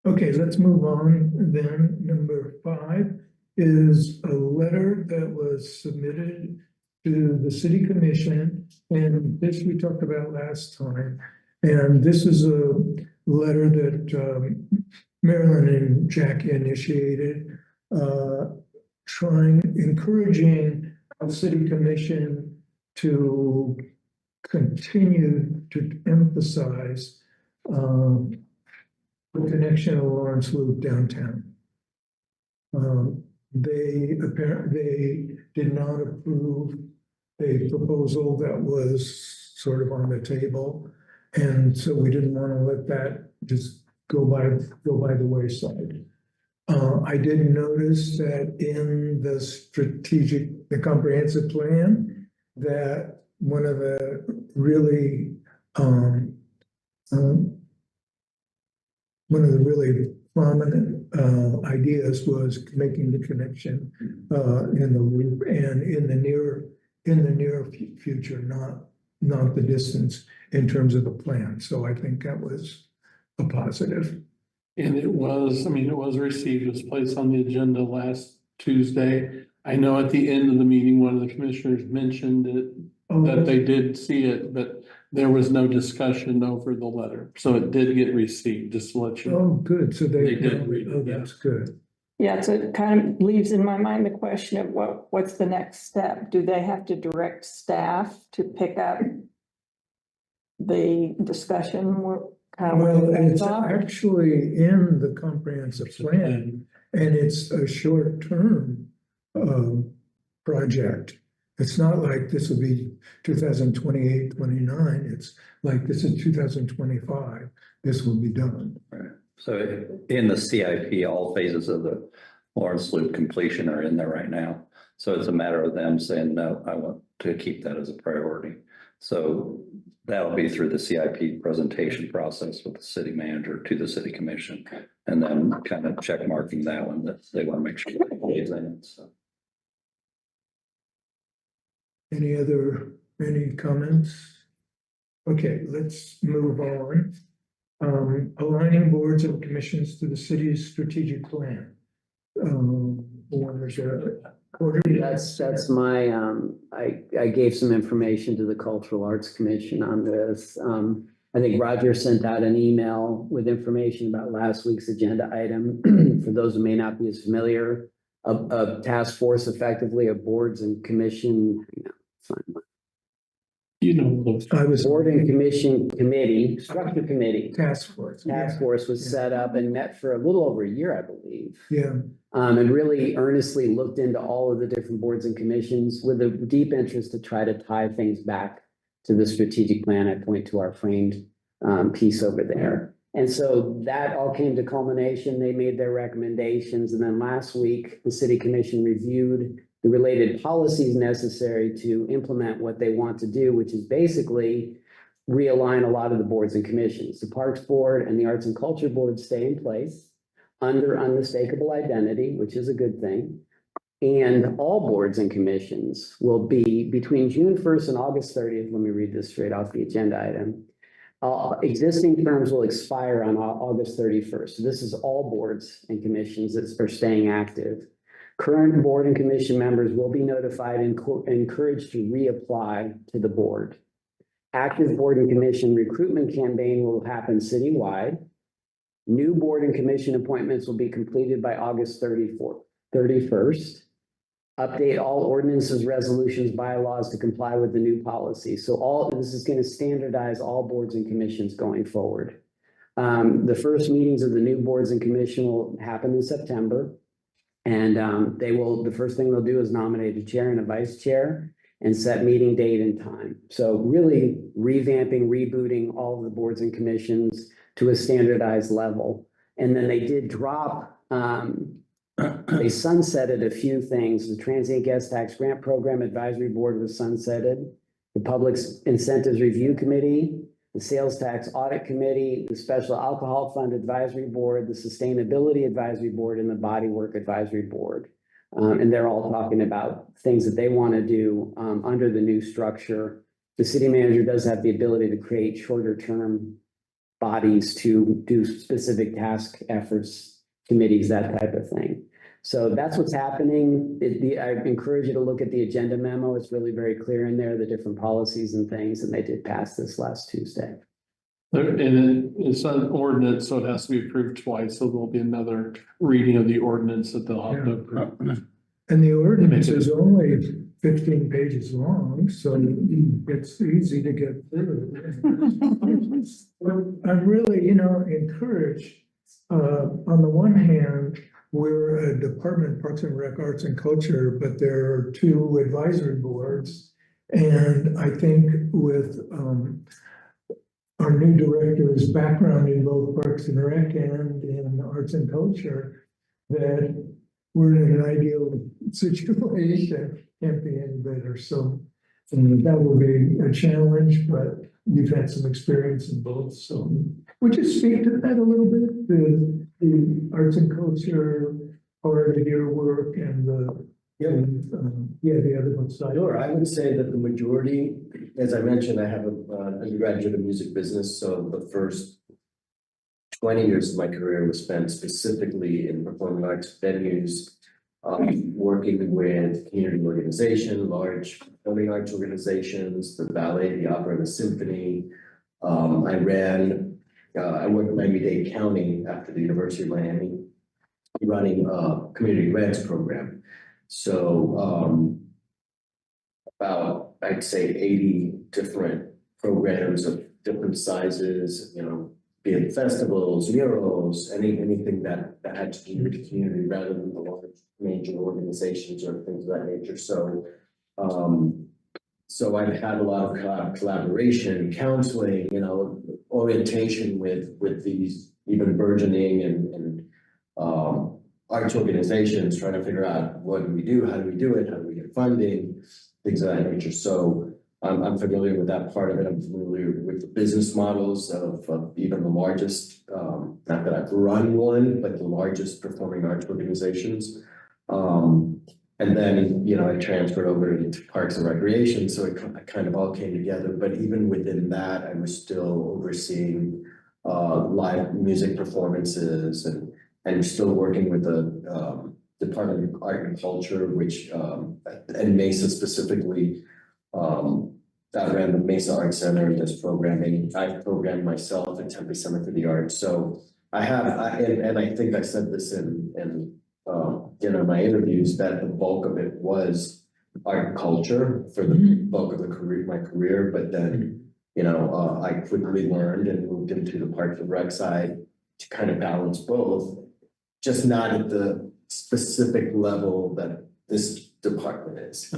Okay, let's move on then. Number 5 is a letter that was submitted to the city commission, and this we talked about last time. And this is a letter that Marilyn and Jackie initiated, encouraging the city commission to continue to emphasize the connection of Lawrence Loop downtown. They did not approve a proposal that was sort of on the table, and so we didn't want to let that just go by the wayside. I did notice that in the comprehensive plan, that one of the really prominent ideas was making the connection in the loop and in the near future, not the distance in terms of the plan. So I think that was a positive. And it was, I mean, it was received, it was placed on the agenda last Tuesday. I know at the end of the meeting, one of the commissioners mentioned it, that they did see it, but there was no discussion over the letter. So it did get received, just to let you know. Oh, good. So They did read it, oh, yeah. that's good. Yeah, so it kind of leaves in my mind the question of what's the next step? Do they have to direct staff to pick up the discussion? Well, it's actually in the comprehensive plan, and it's a short-term project. It's not like this will be 2028, 29. It's like this is 2025. This will be done. Right. So in the CIP, all phases of the Lawrence Loop completion are in there right now. So it's a matter of them saying, no, I want to keep that as a priority. So that'll be through the CIP presentation process with the city manager to the city commission, and then kind of check marking that one that they want to make sure that it is in it. So. Any comments? Okay, let's move on. Aligning boards and commissions to the city's strategic plan. That's my, I gave some information to the Cultural Arts Commission on this. I think Roger sent out an email with information about last week's agenda item. For those who may not be as familiar, a task force effectively of boards and commission. You know, I was board and commission committee, structure committee. Task force. Task force was set up and met for a little over a year, I believe. Yeah. And really earnestly looked into all of the different boards and commissions with a deep interest to try to tie things back to the strategic plan. I point to our framed piece over there. And so that all came to culmination. They made their recommendations. And then last week, the city commission reviewed the related policies necessary to implement what they want to do, which is basically realign a lot of the boards and commissions. The Parks Board and the Arts and Culture Board stay in place under unmistakable identity, which is a good thing. And all boards and commissions will be between June 1st and August 30th. Let me read this straight off the agenda item. Existing terms will expire on August 31st. So this is all boards and commissions that are staying active. Current board and commission members will be notified and encouraged to reapply to the board. Active board and commission recruitment campaign will happen citywide. New board and commission appointments will be completed by August 31st. Update all ordinances, resolutions, bylaws to comply with the new policy. So all this is going to standardize all boards and commissions going forward. The first meetings of the new boards and commission will happen in September. And the first thing they'll do is nominate a chair and a vice chair and set meeting date and time. So really revamping, rebooting all of the boards and commissions to a standardized level. And then they did drop, they sunsetted a few things. The Transient Guest Tax Grant Program Advisory Board was sunsetted. The Public Incentives Review Committee, the Sales Tax Audit Committee, the Special Alcohol Fund Advisory Board, the Sustainability Advisory Board, and the Bodywork Advisory Board. And they're all talking about things that they want to do under the new structure. The city manager does have the ability to create shorter term bodies to do specific task efforts, committees, that type of thing. So that's what's happening. I encourage you to look at the agenda memo. It's really very clear in there, the different policies and things, and they did pass this last Tuesday. And it's an ordinance, so it has to be approved twice. So there'll be another reading of the ordinance that they'll have to approve. And the ordinance is only 15 pages long, so it's easy to get through. I'm really, encouraged. On the one hand, we're a department, Parks and Rec, Arts and Culture, but there are 2 advisory boards. And I think with our new director's background in both Parks and Rec and in Arts and Culture, that we're in an ideal situation. Can't be any better. So And that will be a challenge, but you've had some experience in both, so would you speak to that a little bit? The arts and culture part of your work and the other one side. Sure, I would say that the majority, as I mentioned, I have a undergraduate in music business, so the first 20 years of my career was spent specifically in performing arts venues, working with community organization, large performing arts organizations, the ballet, the opera, the symphony. I worked in Miami-Dade County after the University of Miami, running a community grants program. So about, I'd say 80 different programs of different sizes, be it festivals, murals, anything that had to do with the community rather than the large major organizations or things of that nature. So so I've had a lot of collaboration, counseling, orientation with these even burgeoning and arts organizations, trying to figure out what do we do, how do we do it, how do we get funding, things of that nature. So I'm familiar with that part of it. I'm familiar with the business models of even the largest, not that I've run one, but the largest performing arts organizations. And then, I transferred over into Parks and Recreation, so it kind of all came together. But even within that, I was still overseeing live music performances and still working with the Department of Art and Culture, which and Mesa specifically, that ran the Mesa Art Center and does programming. I programmed myself at Tempe Center for the Arts. So and I think I said this in my interviews, that the bulk of it was art and culture for the bulk of my career. But then, I quickly learned and moved into the Parks and Rec side to kind of balance both, just not at the specific level that this department is,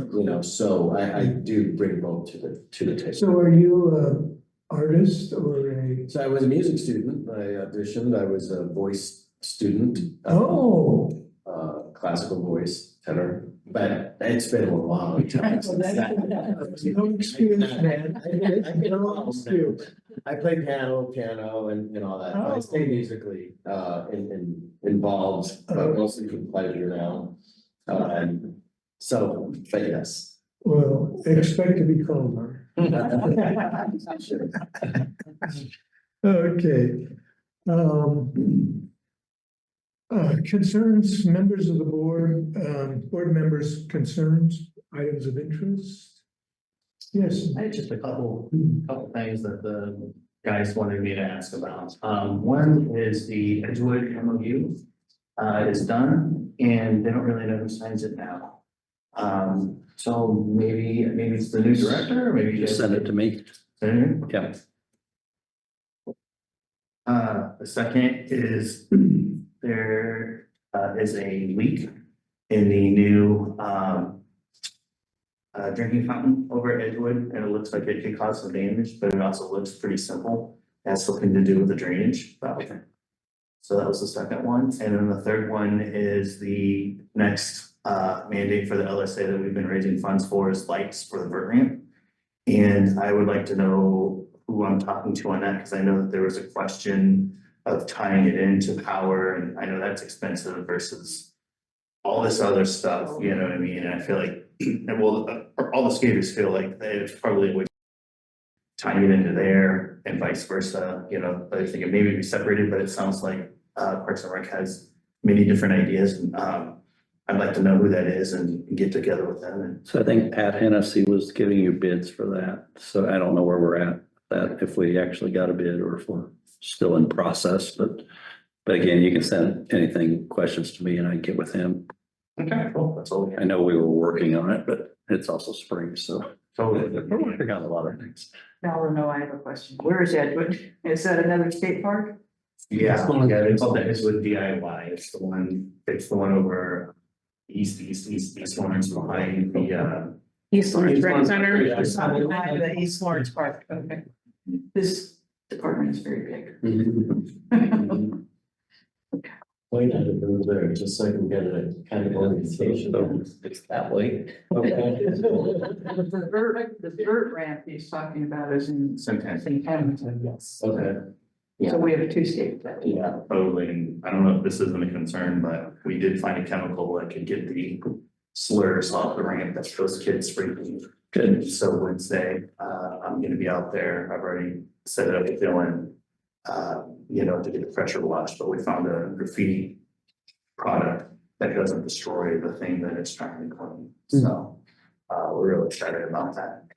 so I do bring both to the table. So are you an artist or So I was a music student. I auditioned. I was a voice student. Classical voice, tenor, but it's been a long time. No excuse, man. I play piano and all that. I stay musically involved, but mostly for pleasure now. But yes. Well, expect to be calmer. Okay. Concerns, members of the board, board members' concerns, items of interest? Yes. I had just a couple things that the guys wanted me to ask about. One is the Edgewood MOU is done and they don't really know who signs it now. So maybe it's the new director, or maybe Just send it to me. Yeah. The second is there is a leak in the new drinking fountain over at Edgewood, and it looks like it could cause some damage, but it also looks pretty simple. It has something to do with the drainage. So that was the second one. And then the third one is the next mandate for the LSA that we've been raising funds for is lights for the vert ramp. And I would like to know who I'm talking to on that, because I know that there was a question of tying it into power, and I know that's expensive versus all this other stuff, you know what I mean? And I feel like, all the skaters feel like it's probably would tying it into there and vice versa, I was thinking maybe be separated, but it sounds like Parks and Rec has many different ideas, and I'd like to know who that is and get together with them. So I think Pat Hennessy was giving you bids for that. So I don't know where we're at, that if we actually got a bid or if we're still in process, but again, you can send questions to me and I can get with him. Okay, cool. That's all. I know we were working on it, but it's also spring, so totally. We're working on a lot of things. Now, no, I have a question. Where is Edgewood? Is that another state park? Yeah, they call that Edgewood DIY. It's the one over East Lawrence behind the East Lawrence Rec Center. The East Lawrence Park, okay. This department is very big. point at it over there, just so I can get a kind of orientation. It's that way. Okay. The dirt ramp he's talking about is in St. Hamilton, yes. Okay. So we have two states. Yeah. Totally, and I don't know if this isn't a concern, but we did find a chemical that could get the slurs off the ramp that those kids sprinkling. Good, so Wednesday, I'm gonna be out there, I've already set it up with Dylan. To get a pressure wash, but we found a graffiti product that doesn't destroy the thing that it's trying to clean, so. We're really excited about that.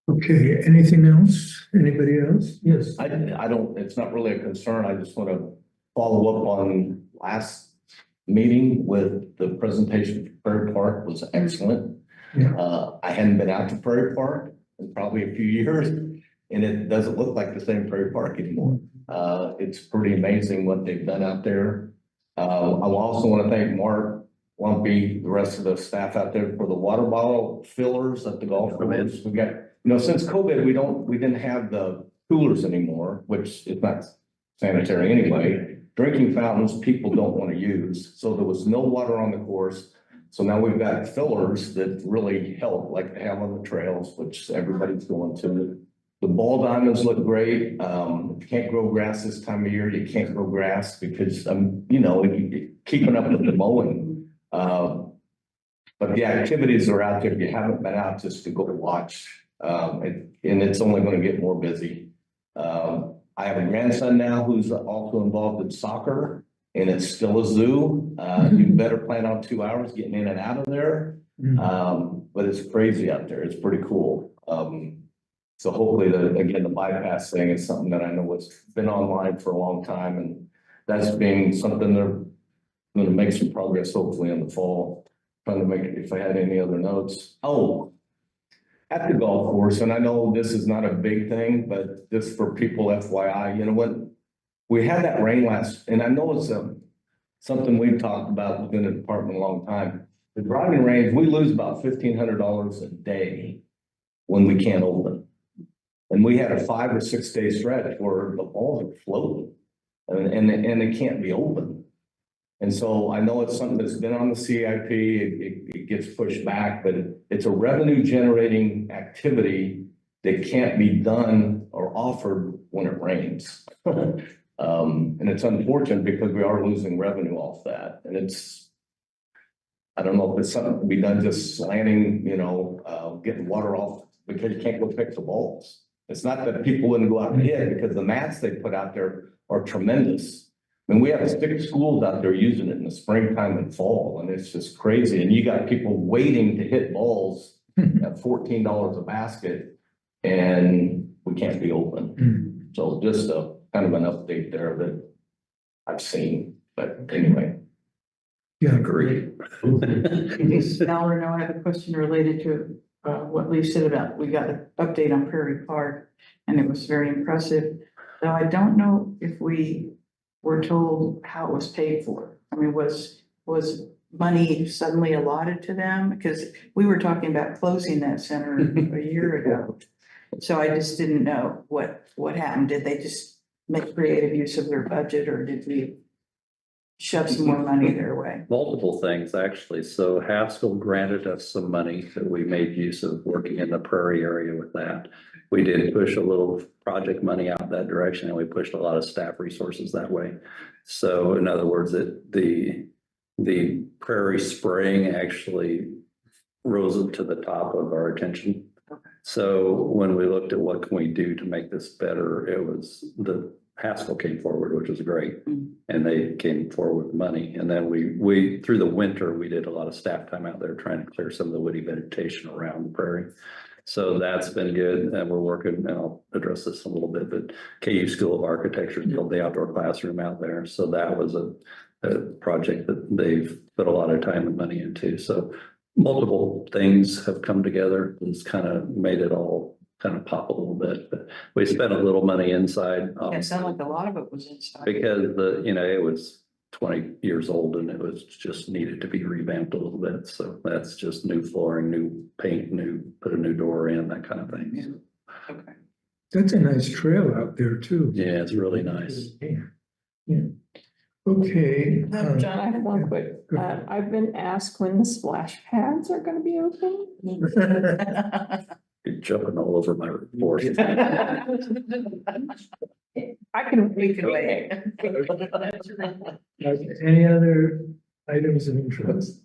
Okay, anything else? Anybody else? Yes. I don't, it's not really a concern. I just want to follow up on last meeting with the presentation. Prairie Park was excellent. Yeah. I hadn't been out to Prairie Park in probably a few years, and it doesn't look like the same Prairie Park anymore. It's pretty amazing what they've done out there. I also want to thank Mark Lumpy, the rest of the staff out there for the water bottle fillers at the golf course. We got, since COVID, we didn't have the coolers anymore, which is not sanitary anyway. Drinking fountains, people don't want to use. So there was no water on the course. So now we've got fillers that really help, like they have on the trails, which everybody's going to. The ball diamonds look great. If you can't grow grass this time of year, you can't grow grass because keeping up with the mowing. But the activities are out there. If you haven't been out, just to go watch. And it's only going to get more busy. I have a grandson now who's also involved in soccer, and it's still a zoo. You better plan on 2 hours getting in and out of there. But it's crazy out there. It's pretty cool. So hopefully the bypass thing is something that I know it's been online for a long time, and that's being something they're going to make some progress hopefully in the fall. Trying to make it, if I had any other notes. Oh, at the golf course, and I know this is not a big thing, but just for people FYI, when we had that rain last, and I know it's something we've talked about within the department a long time. The driving range, we lose about $1,500 a day when we can't open. And we had a 5 or 6 day stretch where the balls are floating and they can't be open. And so I know it's something that's been on the CIP, it gets pushed back, but it's a revenue generating activity that can't be done or offered when it rains. And it's unfortunate because we are losing revenue off that. And I don't know if it's something to be done just slanting, getting water off because you can't go pick the balls. It's not that people wouldn't go out and hit because the mats they put out there are tremendous. I mean, we have 6 schools out there using it in the springtime and fall, and it's just crazy. And you got people waiting to hit balls at $14 a basket, and we can't be open. So just a kind of an update there that I've seen. But anyway. Yeah, great. Valerie, I have a question related to what Lee said about, we got an update on Prairie Park, and it was very impressive. Though I don't know if we were told how it was paid for. I mean, was money suddenly allotted to them? Because we were talking about closing that center a year ago. So I just didn't know what happened. Did they just make creative use of their budget, or did we shove some more money their way? Multiple things, actually. So Haskell granted us some money that we made use of working in the Prairie area with that. We did push a little project money out that direction, and we pushed a lot of staff resources that way. So in other words, the Prairie spraying actually rose to the top of our attention. So when we looked at what can we do to make this better, it was the Haskell came forward, which was great. And they came forward with money. And then we through the winter, we did a lot of staff time out there trying to clear some of the woody vegetation around the prairie. So that's been good. And we're working, and I'll address this a little bit, but KU School of Architecture built the outdoor classroom out there. So that was a project that they've put a lot of time and money into. So multiple things have come together. It's kind of made it all kind of pop a little bit, but we spent a little money inside. It sounded like a lot of it was inside. Because it was 20 years old and it was just needed to be revamped a little bit. So that's just new flooring, new paint, put a new door in, that kind of thing. Yeah. Okay. That's a nice trail out there too. Yeah, it's really nice. Yeah. Okay. John, I have one quick, Go ahead. I've been asked when the splash pads are gonna be open. You're jumping all over my report. We can wait. Any other items of interest?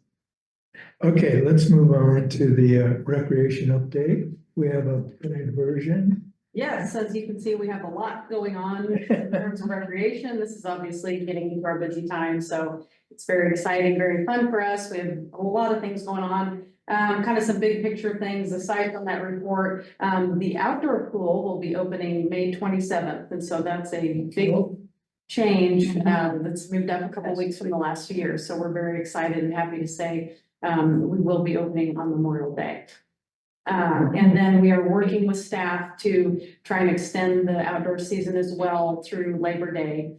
Okay, let's move on to the recreation update. We have a printed version. Yes, as you can see, we have a lot going on in terms of recreation. This is obviously getting into our busy time, so it's very exciting, very fun for us. We have a lot of things going on. Kind of some big picture things aside from that report. The outdoor pool will be opening May 27th, and so that's a big change that's moved up a couple weeks from the last year. So we're very excited and happy to say we will be opening on Memorial Day. And then we are working with staff to try and extend the outdoor season as well through Labor Day.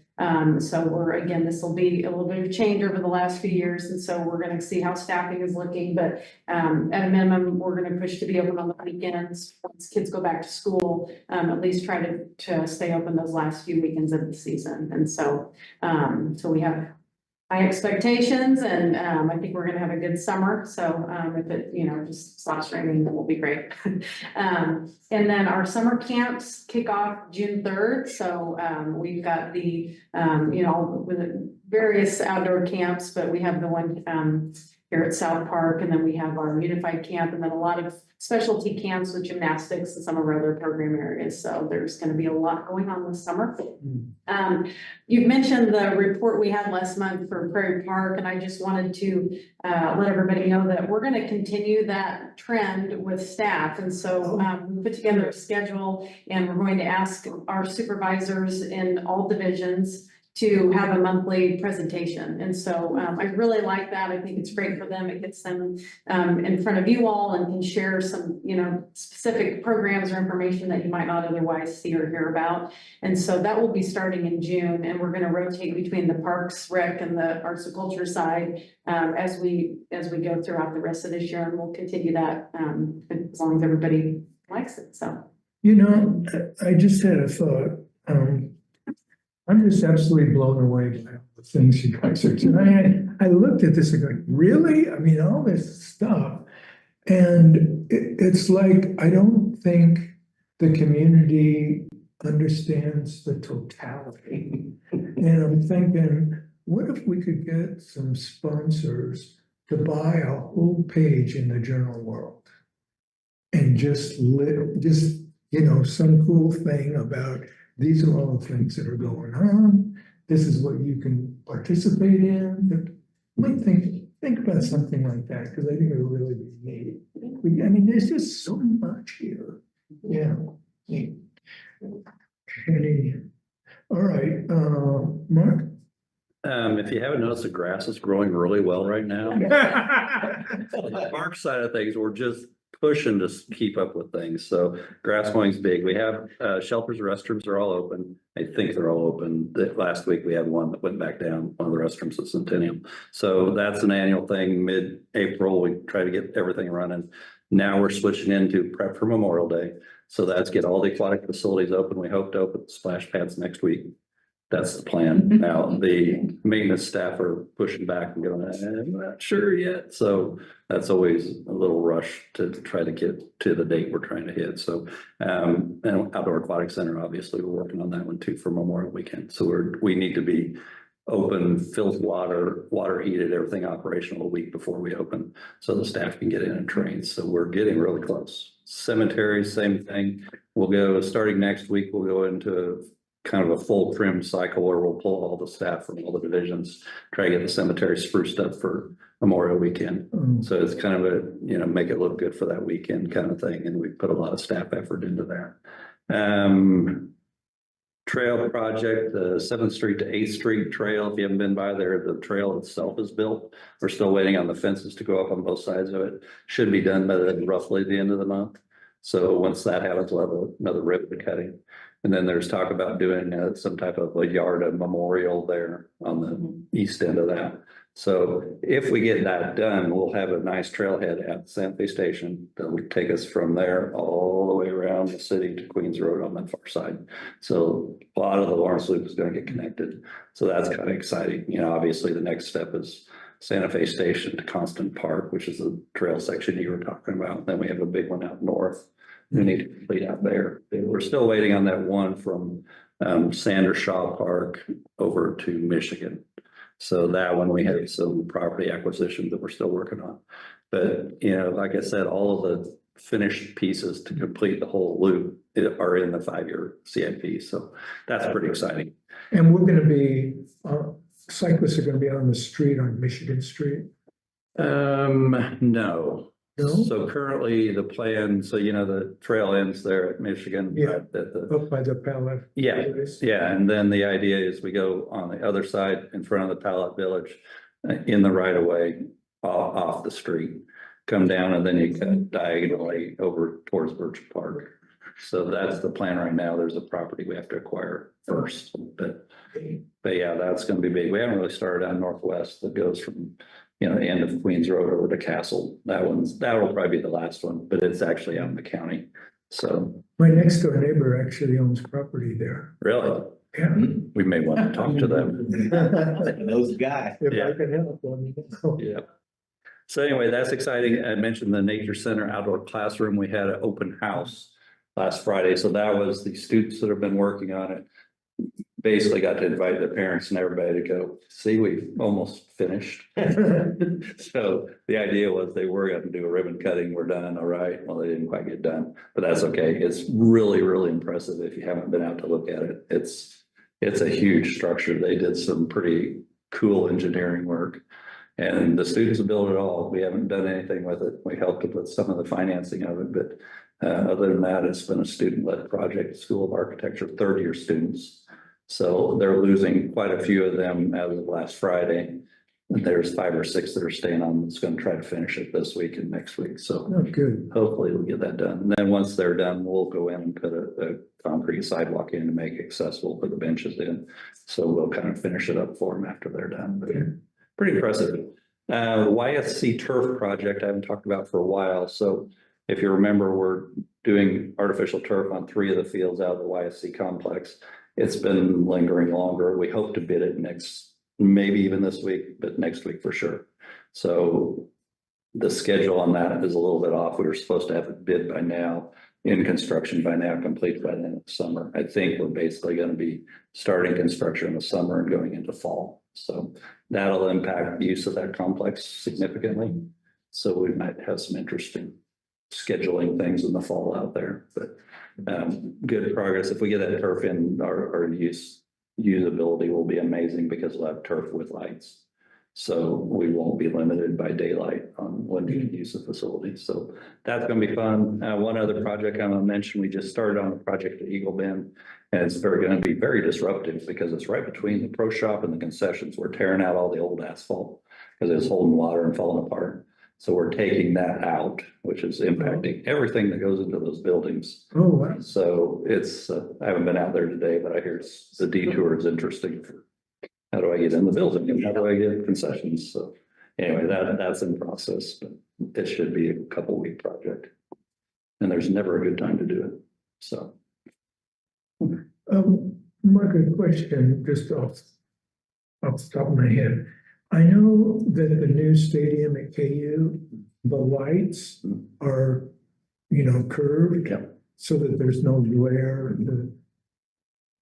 So again, this will be a little bit of change over the last few years. And so we're going to see how staffing is looking, but at a minimum, we're going to push to be open on the weekends. Once kids go back to school, at least try to stay open those last few weekends of the season. And so we have high expectations, and I think we're gonna have a good summer. So if it, just stops raining, then we'll be great. And then our summer camps kick off June 3rd. So we've got the, with the various outdoor camps, but we have the one here at South Park, and then we have our unified camp, and then a lot of specialty camps with gymnastics and some of our other program areas. So there's going to be a lot going on this summer. You've mentioned the report we had last month for Prairie Park, and I just wanted to let everybody know that we're going to continue that trend with staff. And so we put together a schedule, and we're going to ask our supervisors in all divisions to have a monthly presentation. And so I really like that. I think it's great for them. It gets them in front of you all and can share some, specific programs or information that you might not otherwise see or hear about. And so that will be starting in June, and we're going to rotate between the Parks, Rec, and the Arts and Culture side as we go throughout the rest of this year, and we'll continue that as long as everybody likes it. So, I just had a thought. I'm just absolutely blown away by all the things you guys are doing. I looked at this and go, really? I mean, all this stuff. And it's like, I don't think the community understands the totality. And I'm thinking, what if we could get some sponsors to buy a whole page in the Journal World? And just some cool thing about these are all the things that are going on. This is what you can participate in. I might think about something like that, because I think it would really be neat. There's just so much here. Yeah. All right, Mark? If you haven't noticed, the grass is growing really well right now. On the park side of things, we're just pushing to keep up with things. So grass mowing's big. We have shelters, restrooms are all open. I think they're all open. Last week we had one that went back down, one of the restrooms at Centennial. So that's an annual thing. Mid-April, we try to get everything running. Now we're switching into prep for Memorial Day. So that's get all the aquatic facilities open. We hope to open the splash pads next week. That's the plan. Now, the maintenance staff are pushing back and going, I'm not sure yet. So that's always a little rush to try to get to the date we're trying to hit. So, and Outdoor Aquatic Center, obviously, we're working on that one too for Memorial Weekend. So we need to be open, filled water heated, everything operational a week before we open, so the staff can get in and train. So we're getting really close. Cemetery, same thing. We'll go, starting next week, we'll go into kind of a full trim cycle where we'll pull all the staff from all the divisions, try to get the cemetery spruced up for Memorial Weekend. So it's kind of a, make it look good for that weekend kind of thing. And we put a lot of staff effort into that. Trail project, the 7th Street to 8th Street trail. If you haven't been by there, the trail itself is built. We're still waiting on the fences to go up on both sides of it. Should be done by roughly the end of the month. So once that happens, we'll have another ribbon cutting. And then there's talk about doing some type of a yard of memorial there on the east end of that. So if we get that done, we'll have a nice trailhead at Santa Fe Station that will take us from there all the way around the city to Queens Road on that far side. So a lot of the Lawrence Loop is going to get connected. So that's kind of exciting. You know, obviously the next step is Santa Fe Station to Constant Park, which is the trail section you were talking about. Then we have a big one out north. We need to complete out there. We're still waiting on that one from Sanders Shaw Park over to Michigan. So that one, we have some property acquisitions that we're still working on. But, you know, like I said, all of the finished pieces to complete the whole loop are in the 5-year CIP. So that's pretty exciting. And we're gonna be, cyclists are gonna be on the street on Michigan Street? No. No? So currently the plan, so you know, the trail ends there at Michigan. Yeah. At the, Up by the pallet. yeah, place? yeah, and then the idea is we go on the other side in front of the Pallet Village, in the right of way, off the street, come down and then you cut diagonally over towards Birch Park. So that's the plan right now. There's a property we have to acquire first, but yeah, that's gonna be big. We haven't really started on Northwest that goes from, you know, the end of Queens Road over to Castle. That will probably be the last one, but it's actually out in the county. So. My next door neighbor actually owns property there. Really? Yeah. We may want to talk to them. Those guys. If Yeah. I could help them. Yeah. So anyway, that's exciting. I mentioned the Nature Center outdoor classroom. We had an open house last Friday. So that was the students that have been working on it. Basically got to invite their parents and everybody to go, see, we've almost finished. So the idea was they were going to do a ribbon cutting. We're done. All right. Well, they didn't quite get done, but that's okay. It's really, really impressive. If you haven't been out to look at it, it's a huge structure. They did some pretty cool engineering work and the students have built it all. We haven't done anything with it. We helped with some of the financing of it, but other than that, it's been a student-led project, School of Architecture, 3rd-year students. So they're losing quite a few of them as of last Friday. And there's 5 or 6 that are staying on. That's going to try to finish it this week and next week. So Oh, good. hopefully we'll get that done. And then once they're done, we'll go in and put a concrete sidewalk in to make it accessible, put the benches in. So we'll kind of finish it up for them after they're done. But pretty impressive. YSC turf project I haven't talked about for a while. So if you remember, we're doing artificial turf on 3 of the fields out of the YSC complex. It's been lingering longer. We hope to bid it maybe even this week, but next week for sure. So the schedule on that is a little bit off. We were supposed to have it bid by now, in construction by now, complete by the end of the summer. I think we're basically going to be starting construction in the summer and going into fall. So that'll impact the use of that complex significantly. So we might have some interesting scheduling things in the fall out there, but good progress. If we get that turf in, our usability will be amazing because we'll have turf with lights. So we won't be limited by daylight on when we can use the facility. So that's going to be fun. One other project I'm going to mention, we just started on a project at Eagle Bend, and it's going to be very disruptive because it's right between the pro shop and the concessions. We're tearing out all the old asphalt because it's holding water and falling apart. So we're taking that out, which is impacting everything that goes into those buildings. Oh, wow. So it's, I haven't been out there today, but I hear the detour is interesting. How do I get in the building and how do I get concessions? So anyway, that's in process, but it should be a couple-week project. And there's never a good time to do it. So. Mark, a question just off the top of my head. I know that the new stadium at KU, the lights are, curved. Yeah. So that there's no glare.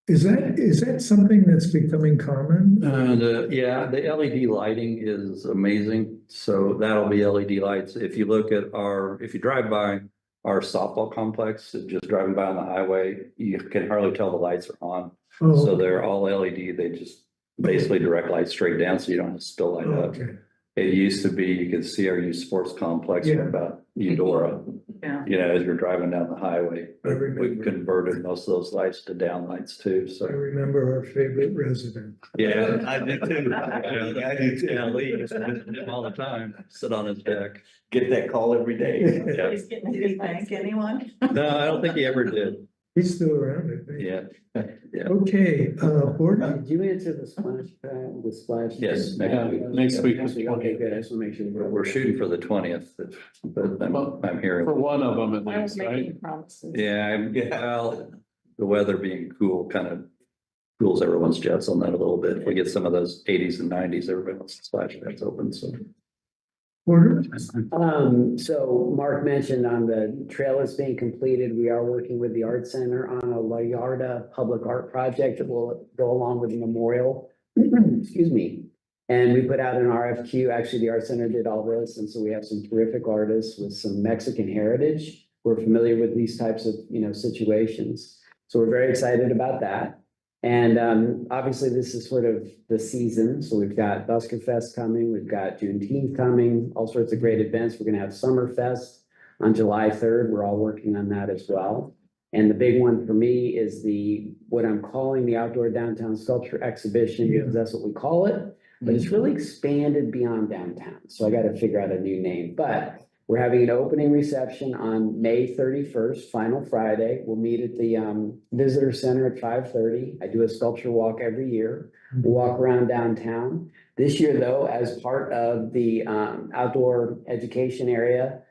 Is that something that's becoming common? The LED lighting is amazing. So that'll be LED lights. If you look at if you drive by our softball complex, just driving by on the highway, you can hardly tell the lights are on. Oh, So they're all LED. They just basically direct light straight down so you don't have to spill light up. okay. It used to be, you could see our youth sports complex from about Eudora, Yeah. as you're driving down the highway. I remember. We've converted most of those lights to down lights too, I so. remember our favorite resident. Yeah, I do too. I do too. Yeah, Lee used to visit him all the time, sit on his deck. Get that call every day. Yeah. Did he thank anyone? No, I don't think he ever did. He's still around, I think. Yeah. Yeah. Okay, board, Did you answer the splash? Yes, next week is Okay, good. I just want to make sure. We're shooting for the 20th, but I'm hearing. For one of them at I was least, right? making promises. Yeah, well, the weather being cool kind of cools everyone's jets on that a little bit. If we get some of those 80s and 90s, everybody wants to splash pads open, so. order, So Mark mentioned on the trail that's being completed, we are working with the Art Center on a La Yarda public art project that will go along with the memorial. Excuse me. And we put out an RFQ. Actually, the Art Center did all this. And so we have some terrific artists with some Mexican heritage who are familiar with these types of, situations. So we're very excited about that. And obviously, this is sort of the season. So we've got Busker Fest coming, we've got Juneteenth coming, all sorts of great events. We're going to have Summerfest on July 3rd. We're all working on that as well. And the big one for me is what I'm calling the Outdoor Downtown Sculpture Exhibition, because that's what we call it. But it's really expanded beyond downtown. So I got to figure out a new name. But we're having an opening reception on May 31st, final Friday. We'll meet at the Visitor Center at 5:30. I do a sculpture walk every year. We'll walk around downtown. This year, though, as part of the outdoor education area,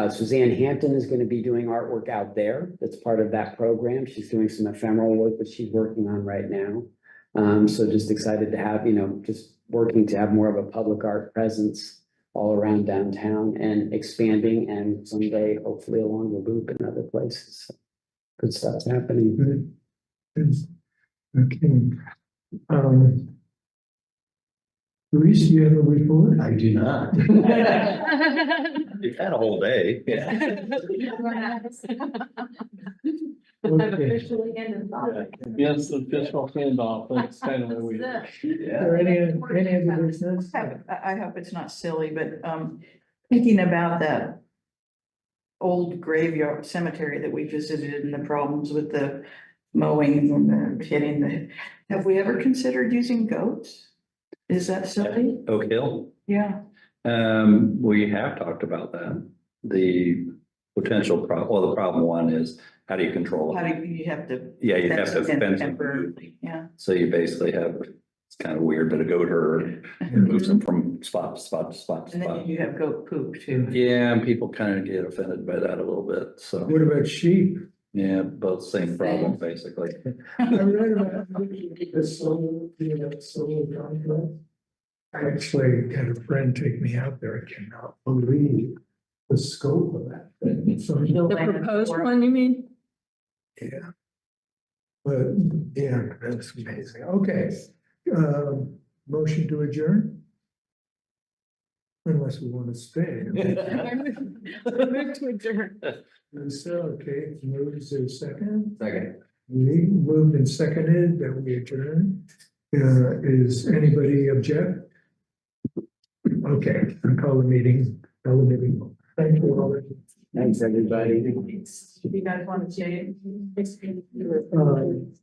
Suzanne Hampton is going to be doing artwork out there. That's part of that program. She's doing some ephemeral work that she's working on right now. So just excited to have, just working to have more of a public art presence all around downtown and expanding, and someday hopefully along the loop in other places. So good stuff's happening. okay. Ruiz, do you have a report? I do not. You've had a whole day. Yeah. Okay. Yes, official handoff, that's kind of what we. Or any other business? I hope it's not silly, but thinking about that old graveyard cemetery that we visited and the problems with the mowing and the hitting have we ever considered using goats? Is that silly? Oak Hill. Yeah. We have talked about that. The potential the problem one is, how do you control How it? do you have to? Yeah, you have to fence them. temporarily, yeah. So you basically have, it's kind of weird, but a goat herd moves them from spot to spot to spot to And then spot. you have goat poop too. Yeah, and people kind of get offended by that a little bit, so, What about sheep? yeah, both same problem, basically. I read about the solar contract. I actually had a friend take me out there. I cannot believe the scope of that thing. So, The proposed one, you mean? yeah. But, yeah, that's amazing. Okay. Motion to adjourn? Unless we want to stay. Move to adjourn. So, okay, moves to second. Second. We moved and seconded that we adjourn. Is anybody object? Okay, I call the meeting. Thank you all. Thanks, everybody. If you guys want to say it.